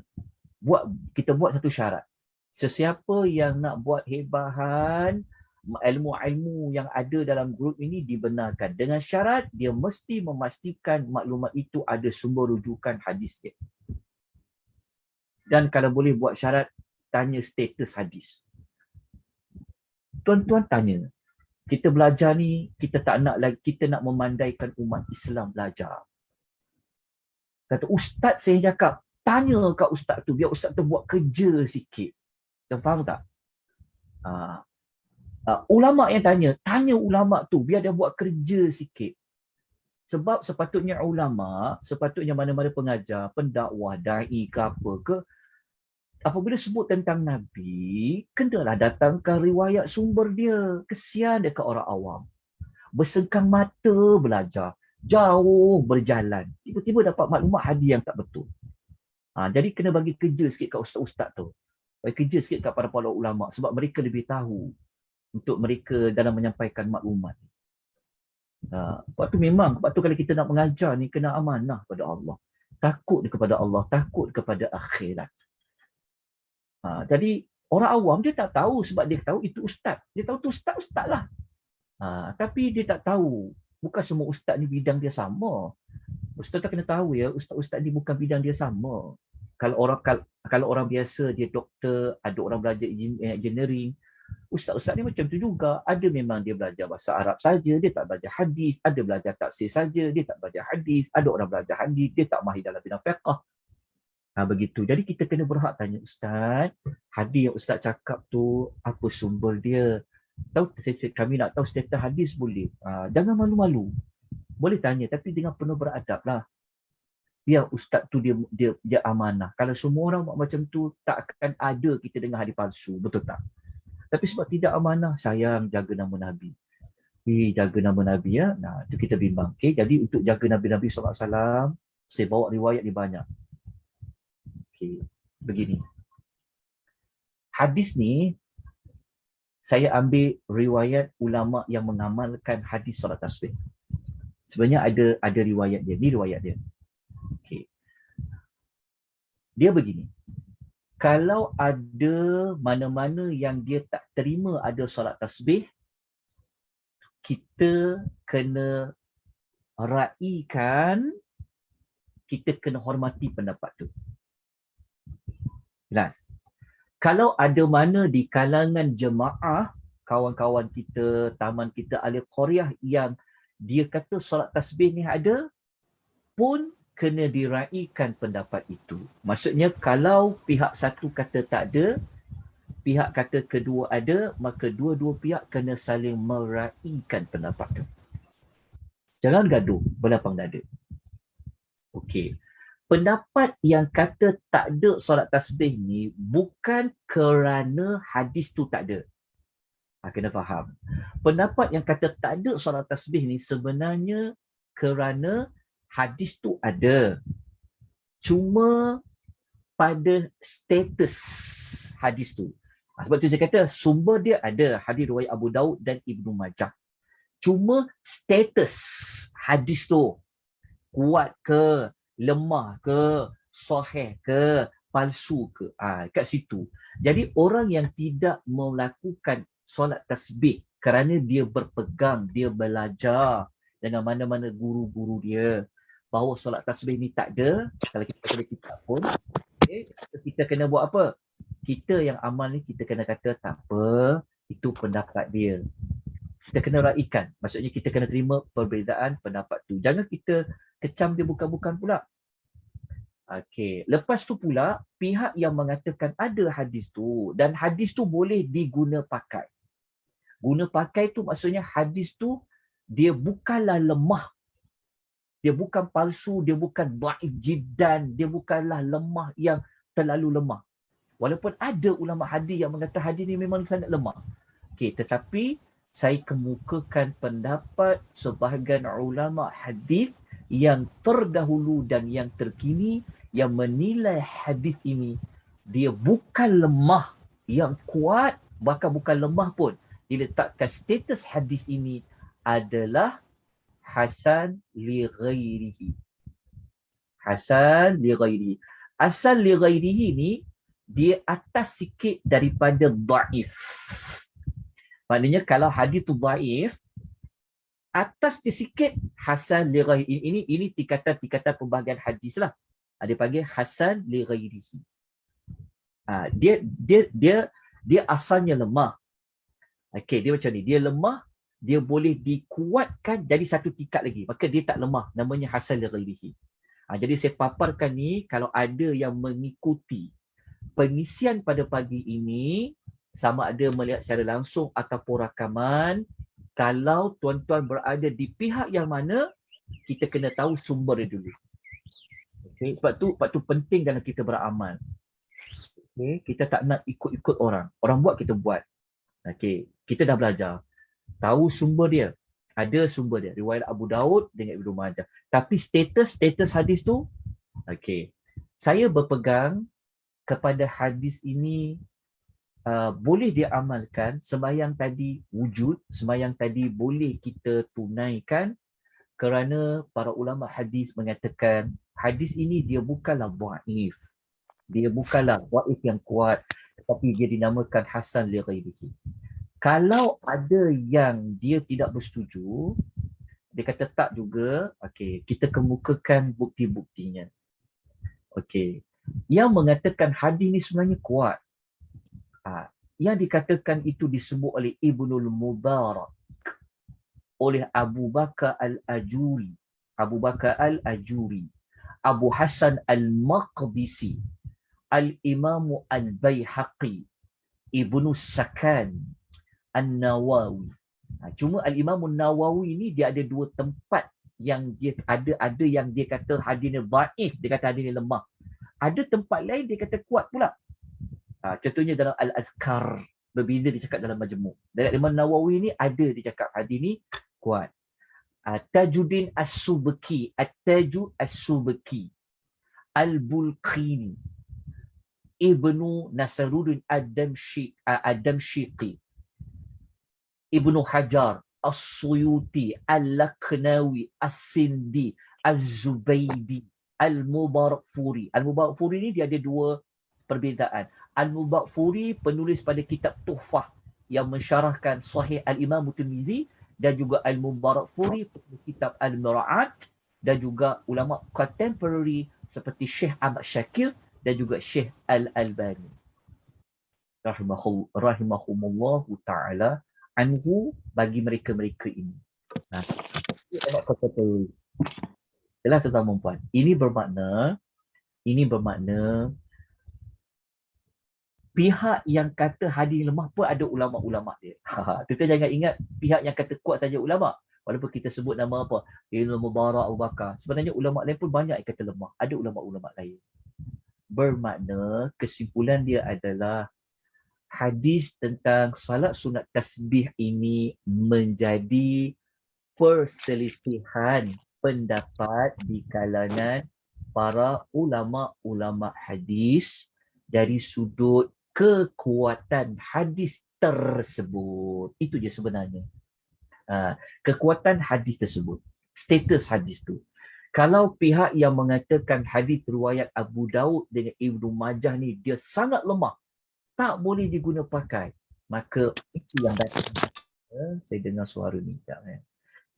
Kita buat satu syarat. Sesiapa yang nak buat hebahan, ilmu-ilmu yang ada dalam grup ini dibenarkan. Dengan syarat, dia mesti memastikan maklumat itu ada sumber rujukan hadis dia. Dan kalau boleh buat syarat, tanya status hadis. Tuan-tuan tanya, Kita belajar ni, kita tak nak lagi, kita nak memandaikan umat Islam belajar. Kata ustaz, saya cakap, tanya kat ustaz tu, biar ustaz tu buat kerja sikit. Dan faham tak? Ulama yang tanya ulama tu, biar dia buat kerja sikit. Sebab sepatutnya ulama, sepatutnya mana-mana pengajar, pendakwah, da'i ke apa ke, apabila sebut tentang Nabi, kenalah datangkan riwayat sumber dia. Kesian dekat orang awam. Bersengkang mata belajar, jauh berjalan, tiba-tiba dapat maklumat hadis yang tak betul. Jadi kena bagi kerja sikit kat ustaz-ustaz tu. Bagi kerja sikit kat para ulama sebab mereka lebih tahu untuk mereka dalam menyampaikan maklumat. Sebab tu kalau kita nak mengajar ni kena amanah pada Allah. Takut kepada Allah, takut kepada akhirat. Jadi orang awam dia tak tahu sebab dia tahu itu ustaz. Dia tahu tu ustaz lah. Tapi dia tak tahu. Bukan semua ustaz ni bidang dia sama. Ustaz tak kena tahu ya, ustaz-ustaz ni bukan bidang dia sama. Kalau orang biasa dia doktor, ada orang belajar engineering. Ustaz-ustaz ni macam tu juga. Ada memang dia belajar bahasa Arab saja, dia tak belajar hadis. Ada belajar tafsir saja, dia tak belajar hadis. Ada orang belajar hadis, dia tak mahir dalam bidang fiqh. Begitu. Jadi kita kena berhak tanya ustaz, hadis yang ustaz cakap tu apa sumber dia? Tahu kami nak tahu status hadis boleh. Jangan malu-malu. Boleh tanya tapi dengan penuh beradab lah. Biar ustaz tu dia amanah. Kalau semua orang buat macam tu, tak akan ada kita dengar hadis palsu. Betul tak? Tapi sebab tidak amanah, sayang jaga nama Nabi. Jaga nama Nabi ya. Itu kita bimbang. Okay? Jadi untuk jaga Nabi SAW, saya bawa riwayat ni banyak. Okay. Begini. Hadis ni, saya ambil riwayat ulama yang mengamalkan hadis solat tasbih. Sebenarnya ada riwayat dia. Ni riwayat dia. Okay. Dia begini. Kalau ada mana-mana yang dia tak terima ada solat tasbih, kita kena raikan, kita kena hormati pendapat tu. Jelas? Kalau ada mana di kalangan jemaah, kawan-kawan kita, taman kita, ahli qaryah yang dia kata solat tasbih ni ada, pun kena diraikan pendapat itu. Maksudnya kalau pihak satu kata tak ada, pihak kata kedua ada, maka dua-dua pihak kena saling meraikan pendapat itu. Jangan gaduh, berlapang dada. Okey. Pendapat yang kata tak ada solat tasbih ni bukan kerana hadis tu tak ada. Kena faham. Pendapat yang kata tak ada solat tasbih ni sebenarnya kerana hadis tu ada. Cuma pada status hadis tu. Sebab tu saya kata sumber dia ada. Hadis riwayat Abu Daud dan Ibnu Majah. Cuma status hadis tu kuat ke, lemah ke, sahih ke, palsu ke. Kat situ. Jadi orang yang tidak melakukan solat tasbih kerana dia berpegang, dia belajar dengan mana-mana guru-guru dia bahawa solat tasbih ni tak ada, kalau kita kena kitab pun, kita kena buat apa? Kita yang amal ni kita kena kata tak apa, itu pendapat dia. Kita kena raikan. Maksudnya kita kena terima perbezaan pendapat tu. Jangan kita kecam dia bukan-bukan pula. Okey, lepas tu pula pihak yang mengatakan ada hadis tu dan hadis tu boleh diguna pakai. Guna pakai tu maksudnya hadis tu dia bukanlah lemah. Dia bukan palsu, dia bukan dhaif jiddan, dia bukanlah lemah yang terlalu lemah. Walaupun ada ulama hadis yang mengatakan hadis ni memang sangat lemah. Okey, tetapi saya kemukakan pendapat sebahagian ulama hadis yang terdahulu dan yang terkini yang menilai hadis ini dia bukan lemah, yang kuat, bahkan bukan lemah pun. Diletakkan status hadis ini adalah hasan li ghairihi. Hasan li ghairihi. Asal li ghairihi ni dia atas sikit daripada dhaif. Maknanya kalau hadis tu dhaif, atas dia sikit hasan li ghairihi. Ini tingkatan pembahagian hadis lah. Dia panggil hasan li ghairihi. Dia asalnya lemah. Okey, dia macam ni. Dia lemah dia boleh dikuatkan jadi satu tingkat lagi. Maka dia tak lemah, namanya hasan li ghairihi. Jadi saya paparkan ni, kalau ada yang mengikuti pengisian pada pagi ini, sama ada melihat secara langsung ataupun rakaman, kalau tuan-tuan berada di pihak yang mana, kita kena tahu sumber dia dulu. Okay. Sebab tu penting dalam kita beramal. Okay. Kita tak nak ikut-ikut orang. Orang buat, kita buat. Okay. Kita dah belajar. Tahu sumber dia. Ada sumber dia. Riwayat Abu Daud dengan Ibnu Majah. Tapi status hadis tu, okay. Saya berpegang kepada hadis ini boleh diamalkan. Sembahyang tadi wujud, sembahyang tadi boleh kita tunaikan kerana para ulama hadis mengatakan hadis ini dia bukanlah dhaif. Dia bukanlah dhaif yang kuat, tetapi dia dinamakan hasan li ghairihi. Kalau ada yang dia tidak bersetuju, dia kata tak juga, okey, kita kemukakan bukti-buktinya. Okey. Yang mengatakan hadis ni sebenarnya kuat. Yang dikatakan itu disebut oleh Ibnul Mubarak, oleh Abu Bakar Al-Ajuri, Abu Hasan Al-Maqdisi, Al-Imam Al-Baihaqi, Ibnu Sakan, An-Nawawi. Cuma Al-Imam An-Nawawi ni dia ada dua tempat yang dia ada yang dia kata hadis ni dhaif, dia kata hadis ni lemah. Ada tempat lain dia kata kuat pula. Contohnya dalam Al-Azkar, berbeza dia cakap dalam Majmu'. Dalam Imam Nawawi ni ada dia cakap hadis ni kuat. Tajuddin As-Subki, At-Taju As-Subki, Al-Bulqini, Ibnu Nasaruddin Ad-Damshiqi, Ibnu Hajar, As-Suyuti, Al-Laknawi, As-Sindi, Az-Zubaydi, Al-Mubarakfuri. Al-Mubarakfuri ni dia ada dua perbezaan. Al-Mubarakfuri penulis pada kitab Tuhfah yang mensyarahkan Sahih Al-Imam Tirmizi, dan juga Al-Mubarakfuri penulis kitab Al-Mira'at, dan juga ulama contemporary seperti Syekh Ahmad Syakir dan juga Syekh Al-Albani. Rahimahumullahu ta'ala anhu bagi mereka-mereka ini. Jelas tuan-tuan dan puan. Ini bermakna pihak yang kata hadis lemah pun ada ulama-ulama dia. Kita jangan ingat pihak yang kata kuat saja ulama. Walaupun kita sebut nama apa, Ibnu Mubarak, Abu Bakar. Sebenarnya ulama lain pun banyak yang kata lemah. Ada ulama-ulama lain. Bermakna kesimpulan dia adalah hadis tentang salat sunat tasbih ini menjadi perselisihan pendapat di kalangan para ulama-ulama hadis dari sudut kekuatan hadis tersebut. Itu je sebenarnya. Kekuatan hadis tersebut. Status hadis tu. Kalau pihak yang mengatakan hadis riwayat Abu Daud dengan Ibnu Majah ni dia sangat lemah, tak boleh diguna pakai, maka itu yang datang. Saya dengar suara ni.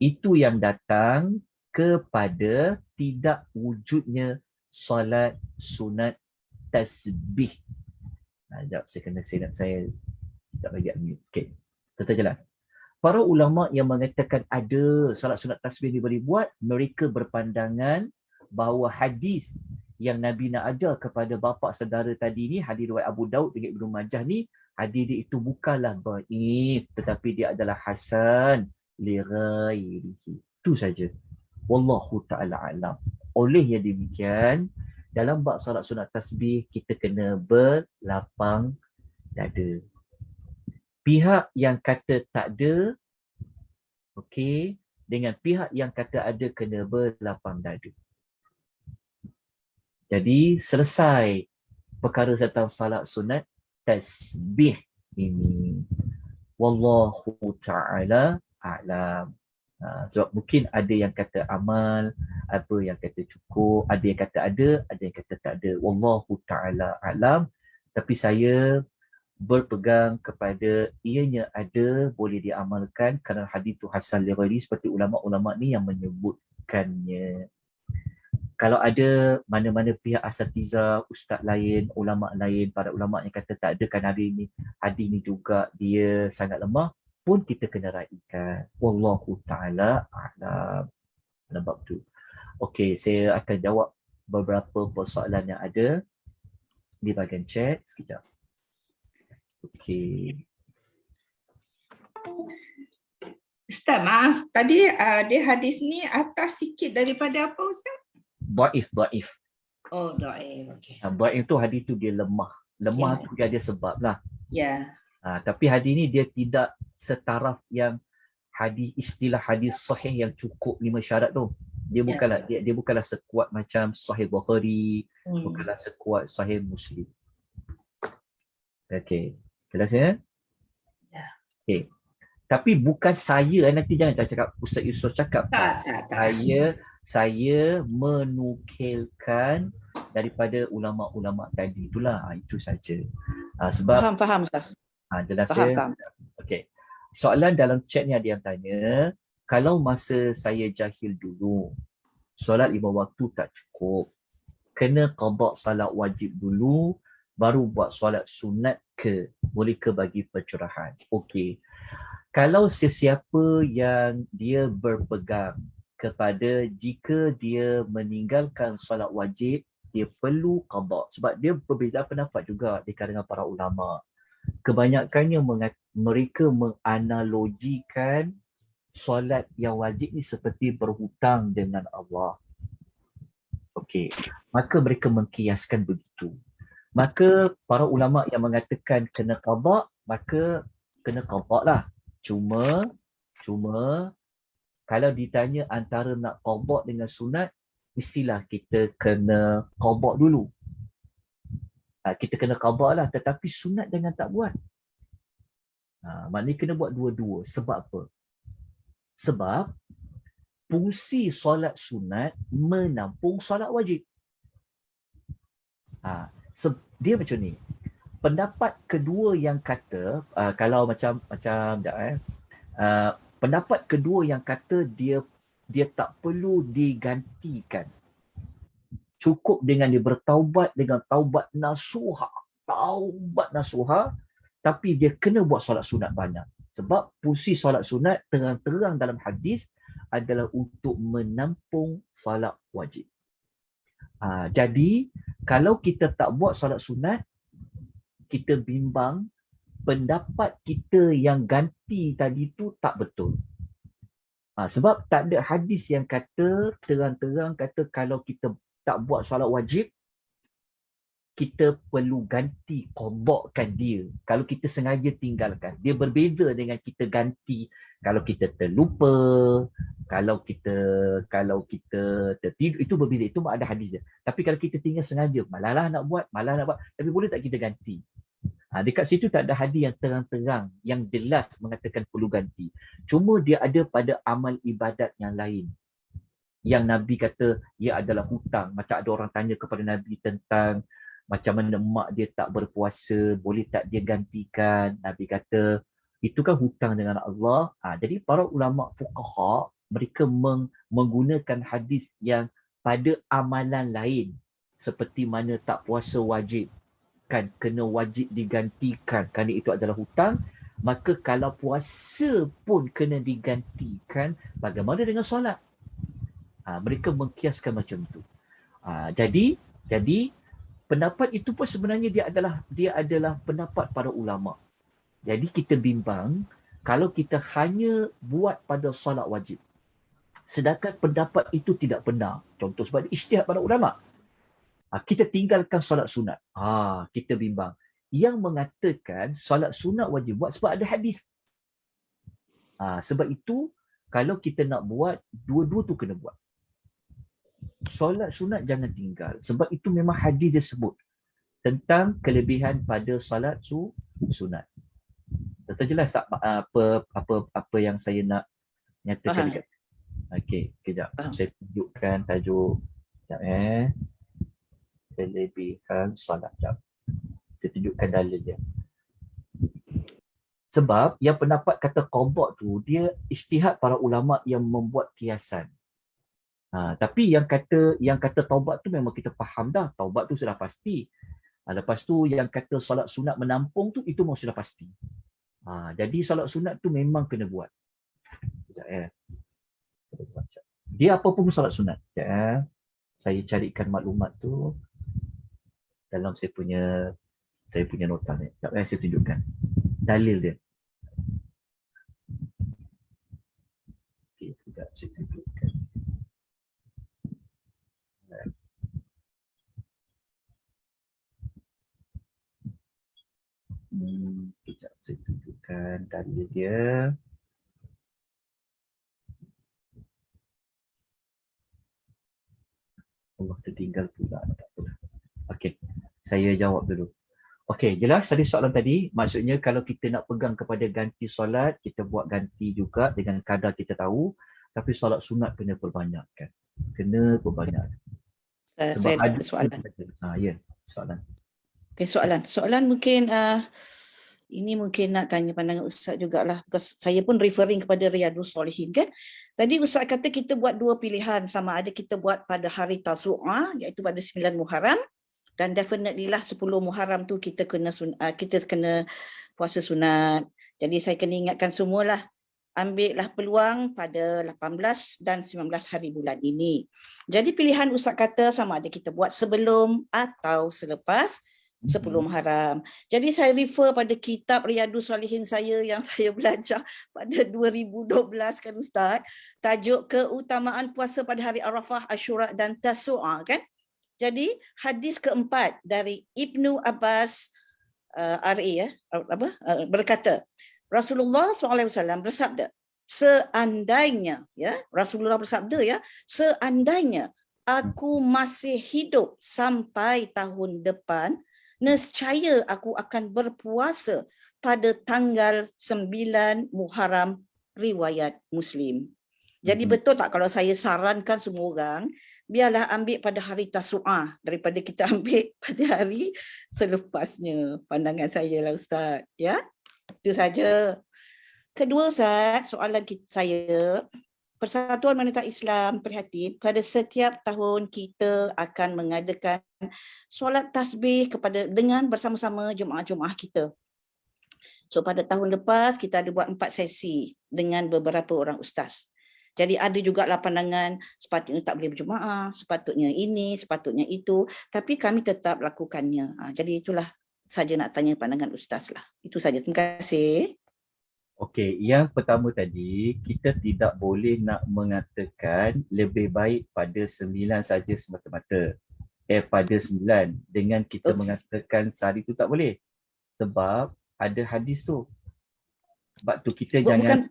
Itu yang datang kepada tidak wujudnya solat sunat tasbih. Sekejap, saya tak bagi unmute. Okey, tetap jelas. Para ulama yang mengatakan ada salat sunat tasbih ni boleh buat, mereka berpandangan bahawa hadis yang Nabi nak ajar kepada bapa saudara tadi ni, hadis riwayat Abu Daud dengan Ibnu Majah ni, hadis dia itu bukanlah dhaif, tetapi dia adalah hasan li ghairihi. Itu saja. Wallahu ta'ala alam. Oleh yang demikian, dalam bab salat sunat tasbih, kita kena berlapang dada. Pihak yang kata tak ada, okey, dengan pihak yang kata ada kena berlapang dada. Jadi selesai perkara tentang salat sunat tasbih ini. Wallahu ta'ala a'lam. Sebab mungkin ada yang kata amal, ada yang kata cukup, ada yang kata ada yang kata tak ada. Wallahu ta'ala a'lam. Tapi saya berpegang kepada ianya ada, boleh diamalkan kerana hadis itu hasan li ghairi, seperti ulama-ulama ni yang menyebutkannya. Kalau ada mana-mana pihak asatiza, ustaz lain, ulama lain, para ulama yang kata tak ada kan hadis ni juga dia sangat lemah, pun kita kena raikan. Wallahu ta'ala a'lam. Dalam bab tu. Okey, saya akan jawab beberapa persoalan yang ada di bahagian chat sekejap. Okey. Ustaz, maaf. Tadi dia hadis ni atas sikit daripada apa Ustaz? Dhaif. Oh, dhaif. Okey. Dhaif tu hadis tu dia lemah. Lemah Ya. tu dia ada sebab lah. Ya. Tapi hadis ni dia tidak setaraf yang istilah hadis sahih yang cukup 5 syarat tu. Dia bukanlah dia bukanlah sekuat macam Sahih Bukhari, bukanlah sekuat Sahih Muslim. Okey. Jelas ya? Ya. Okey. Tapi bukan saya, nanti jangan cakap Ustaz Yusof cakap. Tak. Saya menukilkan daripada ulama-ulama tadi itulah. Itu saja. Sebab Faham Ustaz. jelas ya. Faham. Okey. Soalan dalam chat ni ada yang tanya, kalau masa saya jahil dulu, solat 5 waktu tak cukup, kena qada salat wajib dulu, baru buat solat sunat ke? Boleh ke bagi pencerahan? Okey. Kalau sesiapa yang dia berpegang kepada jika dia meninggalkan solat wajib, dia perlu qada. Sebab dia berbeza pendapat juga di kalangan para ulama. Kebanyakannya mereka menganalogikan solat yang wajib ni seperti berhutang dengan Allah. Okey, maka mereka mengkiaskan begitu. Maka para ulama yang mengatakan kena qada, maka kena qada lah. Cuma kalau ditanya antara nak qada dengan sunat, mestilah kita kena qada dulu. Kita kena qada lah, tetapi sunat jangan tak buat. Maknanya kena buat dua-dua. Sebab apa? Sebab fungsi solat sunat menampung solat wajib. Dia macam ni. Pendapat kedua yang kata, kalau pendapat kedua yang kata dia tak perlu digantikan. Cukup dengan dia bertaubat dengan taubat nasuha, tapi dia kena buat solat sunat banyak. Sebab fungsi solat sunat terang-terang dalam hadis adalah untuk menampung solat wajib. Jadi kalau kita tak buat solat sunat, kita bimbang pendapat kita yang ganti tadi tu tak betul. Sebab tak ada hadis yang kata terang-terang kata kalau kita tak buat solat wajib, kita perlu ganti, qadakkan dia. Kalau kita sengaja tinggalkan, dia berbeza dengan kita ganti kalau kita terlupa, kalau kita tertidur, itu berbeza, itu ada hadis dia. Tapi kalau kita tinggal sengaja, malah nak buat, tapi boleh tak kita ganti? Dekat situ tak ada hadis yang terang-terang, yang jelas mengatakan perlu ganti. Cuma dia ada pada amal ibadat yang lain. Yang Nabi kata ia adalah hutang. Macam ada orang tanya kepada Nabi tentang macam mana mak dia tak berpuasa, boleh tak dia gantikan? Nabi kata, itu kan hutang dengan Allah. Jadi para ulama fuqaha, mereka menggunakan hadis yang pada amalan lain. Seperti mana tak puasa wajib, kan kena wajib digantikan kerana itu adalah hutang, maka kalau puasa pun kena digantikan, bagaimana dengan solat? Mereka mengkiaskan macam itu. Jadi pendapat itu pun sebenarnya dia adalah pendapat para ulama. Jadi kita bimbang kalau kita hanya buat pada solat wajib, sedangkan pendapat itu tidak benar. Contoh sebab ijtihad para ulama. Kita tinggalkan solat sunat. Kita bimbang. Yang mengatakan solat sunat wajib buat sebab ada hadis. Sebab itu kalau kita nak buat, dua-dua tu kena buat. Solat sunat jangan tinggal. Sebab itu memang hadis dia sebut tentang kelebihan pada solat sunat. Terjelas tak apa yang saya nak nyatakan dekat? Okey, kejap. Saya tunjukkan tajuk. Kejap kelebihan solat. Saya tunjukkan dalil dia. Sebab yang pendapat kata qada tu, dia ijtihad para ulama yang membuat kiasan. Tapi yang kata taubat tu memang kita faham dah. Taubat tu sudah pasti. Lepas tu yang kata solat sunat menampung tu, itu memang sudah pasti. Jadi solat sunat tu memang kena buat. Sekejap ya. Dia apa pun solat sunat. Sekejap ya. Saya carikan maklumat tu dalam saya punya nota ni. Sekejap ya, saya tunjukkan dalil dia. Okey, sekejap saya tunjukkan. Sekejap saya tunjukkan dalil dia. Allah tertinggal pula. Okey, saya jawab dulu. Okey, jelas tadi soalan tadi, maksudnya kalau kita nak pegang kepada ganti solat, kita buat ganti juga dengan kadar kita tahu, tapi solat sunat kena perbanyakkan. Kena perbanyakkan. Sebab Saya ada ada soalan. Ya, soalan. Okey, soalan mungkin ini mungkin nak tanya pandangan Ustaz jugalah. Because saya pun referring kepada Riyadhus Solihin kan. Tadi Ustaz kata kita buat dua pilihan, sama ada kita buat pada hari Tasu'a iaitu pada 9 Muharram, dan definitely lah 10 Muharram tu kita kena puasa sunat. Jadi saya kena ingatkan semualah, ambillah peluang pada 18 dan 19 hari bulan ini. Jadi pilihan Ustaz kata sama ada kita buat sebelum atau selepas 10 Muharram. Jadi saya refer pada kitab Riyadhus Solihin saya yang saya belajar pada 2012 kan Ustaz. Tajuk keutamaan puasa pada hari Arafah, Asyura dan Tasu'a kan. Jadi hadis keempat dari Ibnu Abbas berkata, Rasulullah SAW bersabda, seandainya seandainya aku masih hidup sampai tahun depan, nescaya aku akan berpuasa pada tanggal 9 Muharram, riwayat Muslim. Jadi betul tak kalau saya sarankan semua orang, biarlah ambil pada hari Tasu'a daripada kita ambil pada hari selepasnya. Pandangan saya lah Ustaz. Ya, itu saja. Kedua Ustaz, soalan saya, Persatuan Wanita Islam prihatin pada setiap tahun kita akan mengadakan solat tasbih dengan bersama-sama jemaah-jemaah kita. So pada tahun lepas kita ada buat 4 sesi dengan beberapa orang ustaz. Jadi ada juga lah pandangan sepatutnya tak boleh berjemaah, sepatutnya ini, sepatutnya itu, tapi kami tetap lakukannya. Jadi itulah saja nak tanya pandangan ustaz lah. Itu saja. Terima kasih. Okey, yang pertama tadi, kita tidak boleh nak mengatakan lebih baik pada 9 saja semata-mata. Pada 9 dengan kita mengatakan sehari tu tak boleh. Sebab ada hadis tu. Sebab tu kita jangan...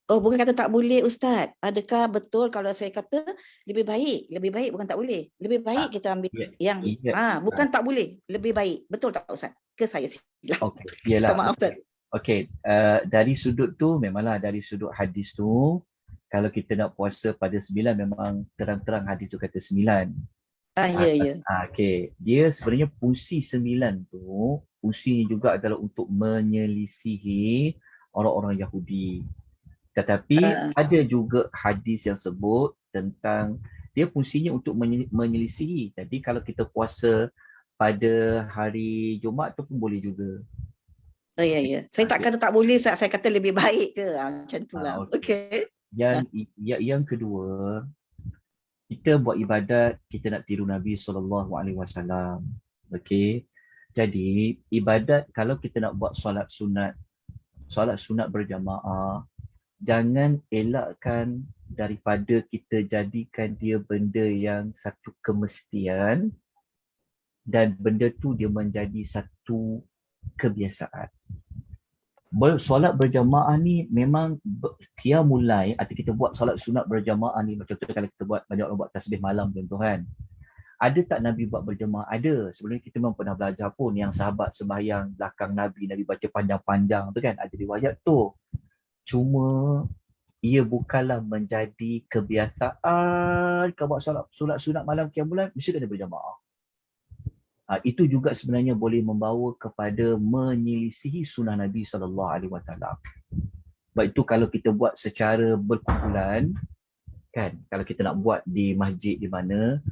Bukan kata tak boleh Ustaz. Adakah betul kalau saya kata lebih baik? Lebih baik bukan tak boleh. Lebih baik kita ambil bukan tak boleh. Lebih baik. Betul tak Ustaz? Ke saya silap? Okey, iyalah. Maaf Ustaz. Okey, dari sudut tu memanglah dari sudut hadis tu, kalau kita nak puasa pada 9 memang terang-terang hadis tu kata 9. Ya. Okey, dia sebenarnya fungsi 9 tu, fungsinya juga adalah untuk menyelisihi orang-orang Yahudi. Tetapi ada juga hadis yang sebut tentang dia fungsinya untuk menyelisihi. Jadi kalau kita puasa pada hari Jumaat tu pun boleh juga. Ya. Saya tak kata tak boleh, saya kata lebih baik ke. Macam itulah. Okey. Yang kedua, kita buat ibadat, kita nak tiru Nabi SAW. Okey. Jadi, ibadat kalau kita nak buat solat sunat berjamaah, jangan elakkan daripada kita jadikan dia benda yang satu kemestian dan benda tu dia menjadi satu kebiasaan. Solat berjamaah ni memang qiyamul lail, arti kita buat solat sunat berjamaah ni, macam tu kalau kita buat banyak orang buat tasbih malam contoh kan. Ada tak Nabi buat berjamaah? Ada. Sebenarnya kita memang pernah belajar pun yang sahabat sembahyang belakang Nabi baca panjang-panjang tu kan, ada riwayat tu. Cuma ia bukanlah menjadi kebiasaan kalau buat solat sunat malam qiyamul lail mesti kena berjamaah. Itu juga sebenarnya boleh membawa kepada menyelisihi sunnah Nabi SAW. Sebab itu kalau kita buat secara berkumpulan, kan, kalau kita nak buat di masjid di mana,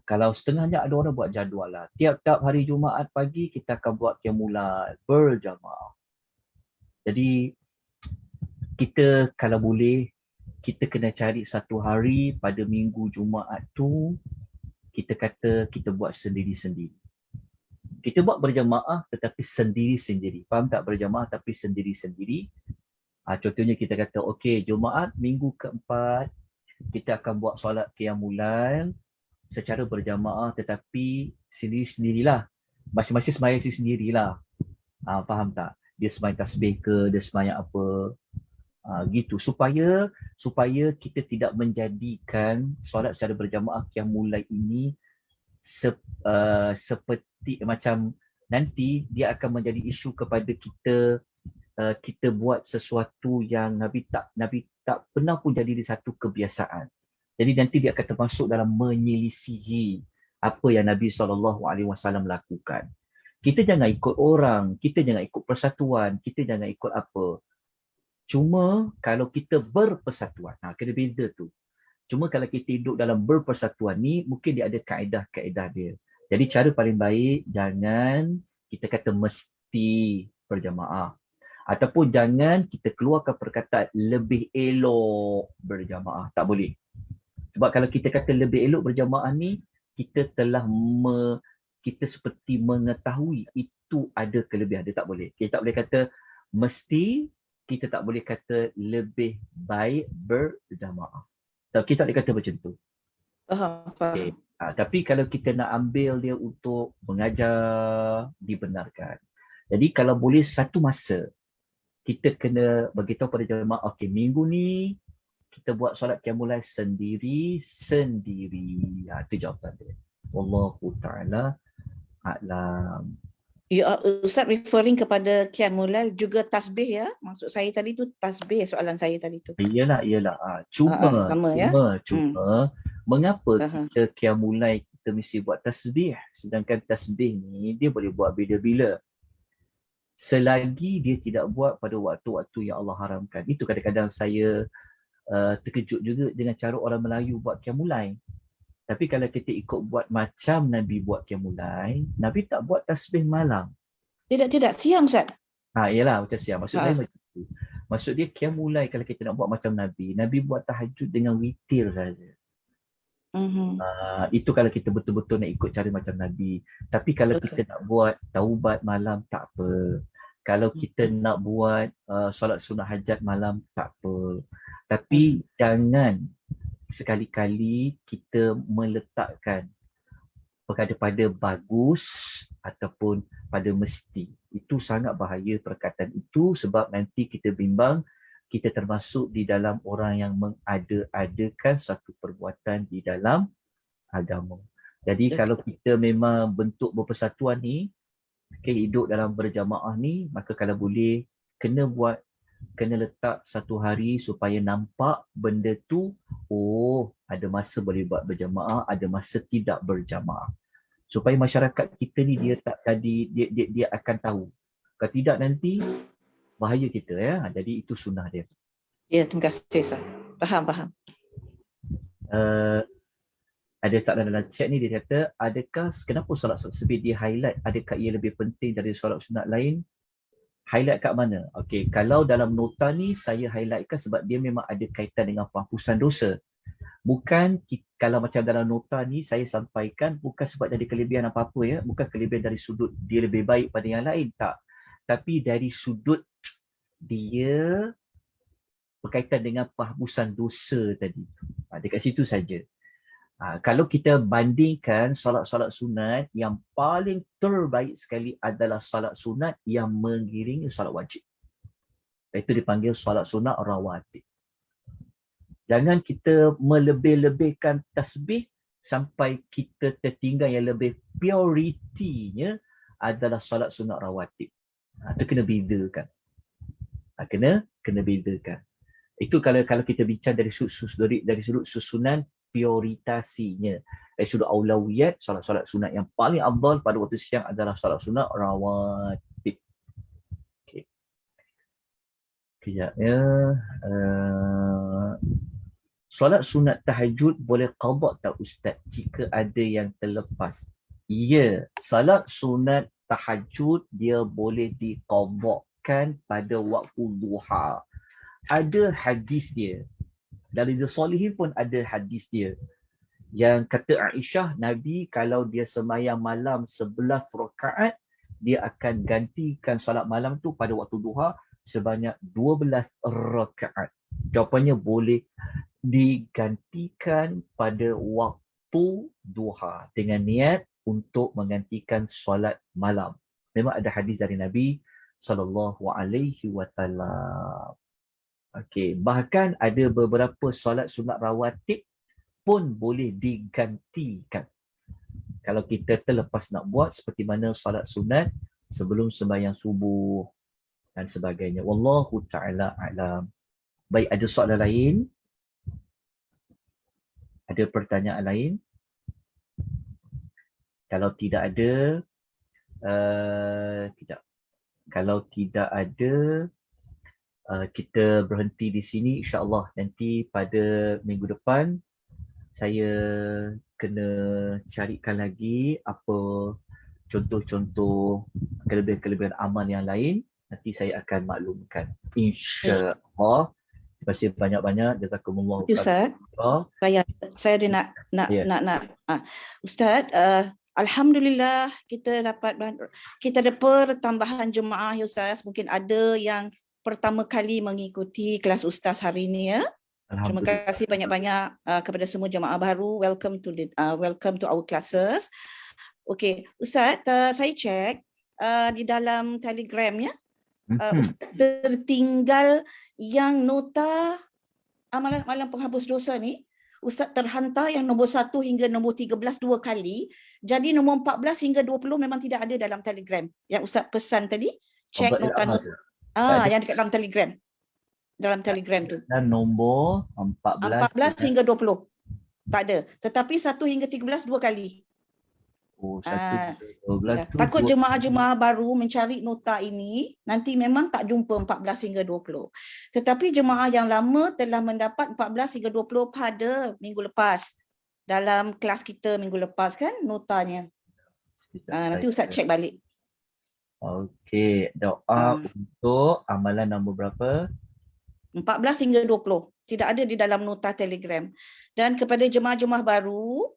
kalau setengahnya ada orang buat jadual lah. Tiap-tiap hari Jumaat pagi kita akan buat qiyamul lail berjamaah. Jadi kita kalau boleh, kita kena cari satu hari pada minggu Jumaat tu, kita kata kita buat sendiri-sendiri. Kita buat berjamaah tetapi sendiri-sendiri. Faham tak? Berjamaah tapi sendiri-sendiri. Contohnya kita kata, okey, Jumaat minggu keempat, kita akan buat solat qiyamul lail secara berjamaah tetapi sendiri-sendirilah. Masing-masing sembahyang sendirilah. Faham tak? Dia sembahyang tasbih ke, dia sembahyang apa. Gitu. Supaya kita tidak menjadikan solat secara berjamaah qiyamul lail ini seperti macam nanti dia akan menjadi isu kepada kita. Kita buat sesuatu yang Nabi tak pernah pun jadi satu kebiasaan. Jadi nanti dia akan termasuk dalam menyelisihi apa yang Nabi SAW lakukan. Kita jangan ikut orang, kita jangan ikut persatuan, kita jangan ikut apa. Cuma kalau kita berpersatuan, kena beza tu. Cuma kalau kita hidup dalam berpersatuan ni, mungkin dia ada kaedah-kaedah dia. Jadi cara paling baik, jangan kita kata mesti berjamaah. Ataupun jangan kita keluarkan perkataan lebih elok berjamaah. Tak boleh. Sebab kalau kita kata lebih elok berjamaah ni, kita telah kita seperti mengetahui itu ada kelebihan. Dia tak boleh. Kita tak boleh kata mesti, kita tak boleh kata lebih baik berjamaah. Kita tak boleh kata macam tu. Faham. Okay. Tapi kalau kita nak ambil dia untuk mengajar, dibenarkan. Jadi kalau boleh satu masa, kita kena beritahu pada jemaah, okey, minggu ni kita buat solat qiyamul lail sendiri. Itu jawapan dia. Wallahu ta'ala a'lam. Ya, Ustaz referring kepada qiyamul lail juga tasbih ya? Maksud saya tadi tu tasbih soalan saya tadi tu. Iyalah. Cuma mengapa kita qiyamul lail kita mesti buat tasbih, sedangkan tasbih ni dia boleh buat bila-bila. Selagi dia tidak buat pada waktu-waktu yang Allah haramkan. Itu kadang-kadang saya terkejut juga dengan cara orang Melayu buat qiyamul lail. Tapi kalau kita ikut buat macam Nabi buat qiyamul lail, Nabi tak buat tasbih malam. Tidak, siang Ustaz. Iyalah macam siang. Maksud saya macam tu. Maksud dia qiyamul lail kalau kita nak buat macam Nabi buat tahajud dengan witir saja. Itu kalau kita betul-betul nak ikut cara macam Nabi. Tapi kalau kita nak buat taubat malam, tak apa. Kalau kita nak buat solat sunat hajat malam, tak apa. Tapi jangan sekali-kali kita meletakkan pada bagus ataupun pada mesti. Itu sangat bahaya perkataan itu, sebab nanti kita bimbang kita termasuk di dalam orang yang mengada-adakan satu perbuatan di dalam agama. Jadi kalau kita memang bentuk berpersatuan ni, hidup dalam berjamaah ni, maka kalau boleh kena letak satu hari supaya nampak benda tu, ada masa boleh buat berjamaah, ada masa tidak berjamaah. Supaya masyarakat kita ni dia akan tahu. Kalau tidak nanti bahaya kita ya. Jadi itu sunnah dia. Ya, terima kasih Ustaz. Faham. Ada tak dalam chat ni dia kata, adakah kenapa solat tasbih dia highlight, adakah ia lebih penting dari solat sunat lain? Highlight kat mana? Okey, kalau dalam nota ni saya highlightkan sebab dia memang ada kaitan dengan penghapusan dosa. Bukan kalau macam dalam nota ni saya sampaikan bukan sebab ada kelebihan apa-apa ya, bukan kelebihan dari sudut dia lebih baik pada yang lain, tak. Tapi dari sudut dia berkaitan dengan penghapusan dosa tadi. Dekat situ saja. Kalau kita bandingkan solat-solat sunat, yang paling terbaik sekali adalah solat sunat yang mengiringi solat wajib. Itu dipanggil solat sunat rawatib. Jangan kita melebih-lebihkan tasbih sampai kita tertinggal yang lebih prioritinya adalah solat sunat rawatib. Itu kena bedakan. Kena bedakan. Itu kalau kita bincang dari sudut susunan prioritasinya. Dari sudut aulawiyat, solat-solat sunat yang paling afdal pada waktu siang adalah solat sunat rawatib. Okey. Kejap ya. Solat sunat tahajud boleh qada tak Ustaz jika ada yang terlepas? Ya, solat sunat tahajud dia boleh diqada gantikan pada waktu duha. Ada hadis dia. Dari The Solihin pun ada hadis dia. Yang kata Aisyah, Nabi kalau dia sembahyang malam 11 rakaat, dia akan gantikan solat malam tu pada waktu duha sebanyak 12 rakaat. Jawapannya boleh digantikan pada waktu duha dengan niat untuk menggantikan solat malam. Memang ada hadis dari Nabi SAW. Okey, bahkan ada beberapa solat sunat rawatib pun boleh digantikan. Kalau kita terlepas nak buat seperti mana solat sunat sebelum sembahyang subuh dan sebagainya. Wallahu ta'ala a'lam. Baik, ada soalan lain? Ada pertanyaan lain? Kalau tidak ada, tidak. Kalau tidak ada, kita berhenti di sini. InsyaAllah nanti pada minggu depan saya kena carikan lagi apa contoh-contoh kelebihan-kelebihan amal yang lain. Nanti saya akan maklumkan. InsyaAllah. Terima kasih banyak-banyak. Jazakumullah. Ustaz, saya ada nak. Ustaz, alhamdulillah kita ada pertambahan jemaah ya Ustaz. Mungkin ada yang pertama kali mengikuti kelas Ustaz hari ini ya. Terima kasih banyak-banyak kepada semua jemaah baru. Welcome to our classes. Okey, Ustaz, saya cek di dalam Telegram ya. Ustaz tertinggal yang nota amalan penghapus dosa ni. Ustaz terhantar yang nombor 1 hingga nombor 13 2 kali. Jadi nombor 14 hingga 20 memang tidak ada dalam Telegram. Yang Ustaz pesan tadi, cek nota-nota. Yang dekat dalam Telegram. Dalam Telegram tu. Dan nombor 14 hingga 20. Tak ada. Tetapi 1 hingga 13 2 kali. Oh, 1 12 tu. Takut jemaah-jemaah baru mencari nota ini, nanti memang tak jumpa 14 hingga 20. Tetapi jemaah yang lama telah mendapat 14 hingga 20 pada minggu lepas. Dalam kelas kita minggu lepas kan notanya. Nanti Ustaz cek balik. Okey, doa untuk amalan nombor berapa? 14 hingga 20. Tidak ada di dalam nota Telegram. Dan kepada jemaah-jemaah baru,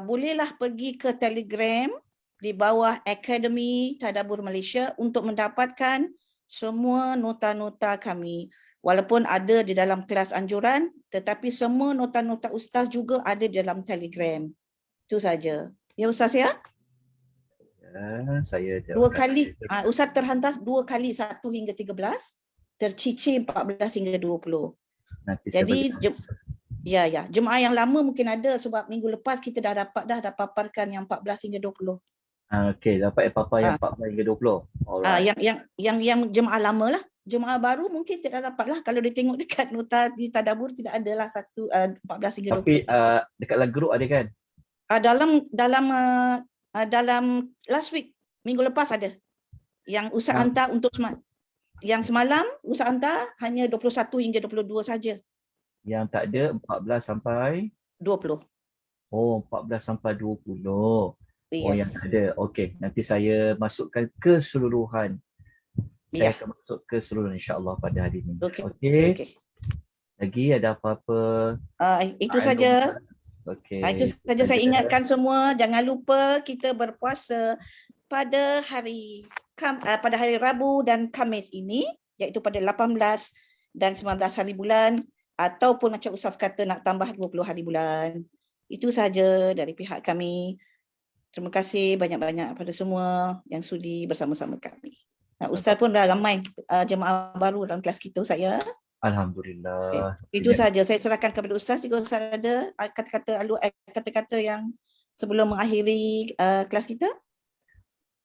bolehlah pergi ke Telegram di bawah Akademi Tadabbur Malaysia untuk mendapatkan semua nota-nota kami. Walaupun ada di dalam kelas anjuran, tetapi semua nota-nota Ustaz juga ada di dalam Telegram. Itu saja. Ya Ustaz ya? Saya 2 kali. Ustaz terhantar 2 kali 1 hingga 13. Tercicir 14 hingga 20. Nanti jadi jemaah yang lama mungkin ada sebab minggu lepas kita dah paparkan yang 14 hingga 20. Okey, dapat yang 14 hingga 20. Alright. Yang jemaah lama lah. Jemaah baru mungkin tidak dapat lah. Kalau dia tengok dekat nota di Tadabbur tidak adalah 14 hingga 20. Tapi dekat dalam grup ada kan? Dalam last week, minggu lepas ada. Yang Ustaz hantar untuk yang semalam Ustaz hantar hanya 21 hingga 22 saja. Yang tak ada 14 sampai 20. Oh, 14 sampai 20. Yes. Oh, yang tak ada. Okey, nanti saya masukkan keseluruhan. Saya akan masuk keseluruhan insya-Allah pada hari ini. Okey. Lagi ada apa-apa? Itu saja. Okey. Itu saja saya ingatkan semua, jangan lupa kita berpuasa pada hari Rabu dan Khamis ini, iaitu pada 18 dan 19 hari bulan, ataupun macam Ustaz kata nak tambah 20 hari bulan. Itu saja dari pihak kami. Terima kasih banyak-banyak pada semua yang sudi bersama-sama kami. Ustaz pun dah ramai jemaah baru dalam kelas kita saya. Alhamdulillah. Itu saja. Saya serahkan kepada Ustaz jika Ustaz ada kata-kata yang sebelum mengakhiri kelas kita.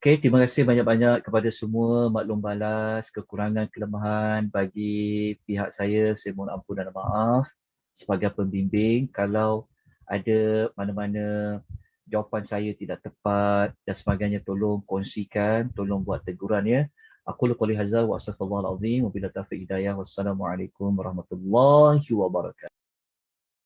Okey, terima kasih banyak-banyak kepada semua maklum balas, kekurangan, kelemahan bagi pihak saya mohon ampun dan maaf sebagai pembimbing. Kalau ada mana-mana jawapan saya tidak tepat dan sebagainya, tolong kongsikan, tolong buat teguran ya. Aku qouli hadza wa astaghfirullahal azim wa billahi taufiq hidayah. Wassalamualaikum warahmatullahi wabarakatuh.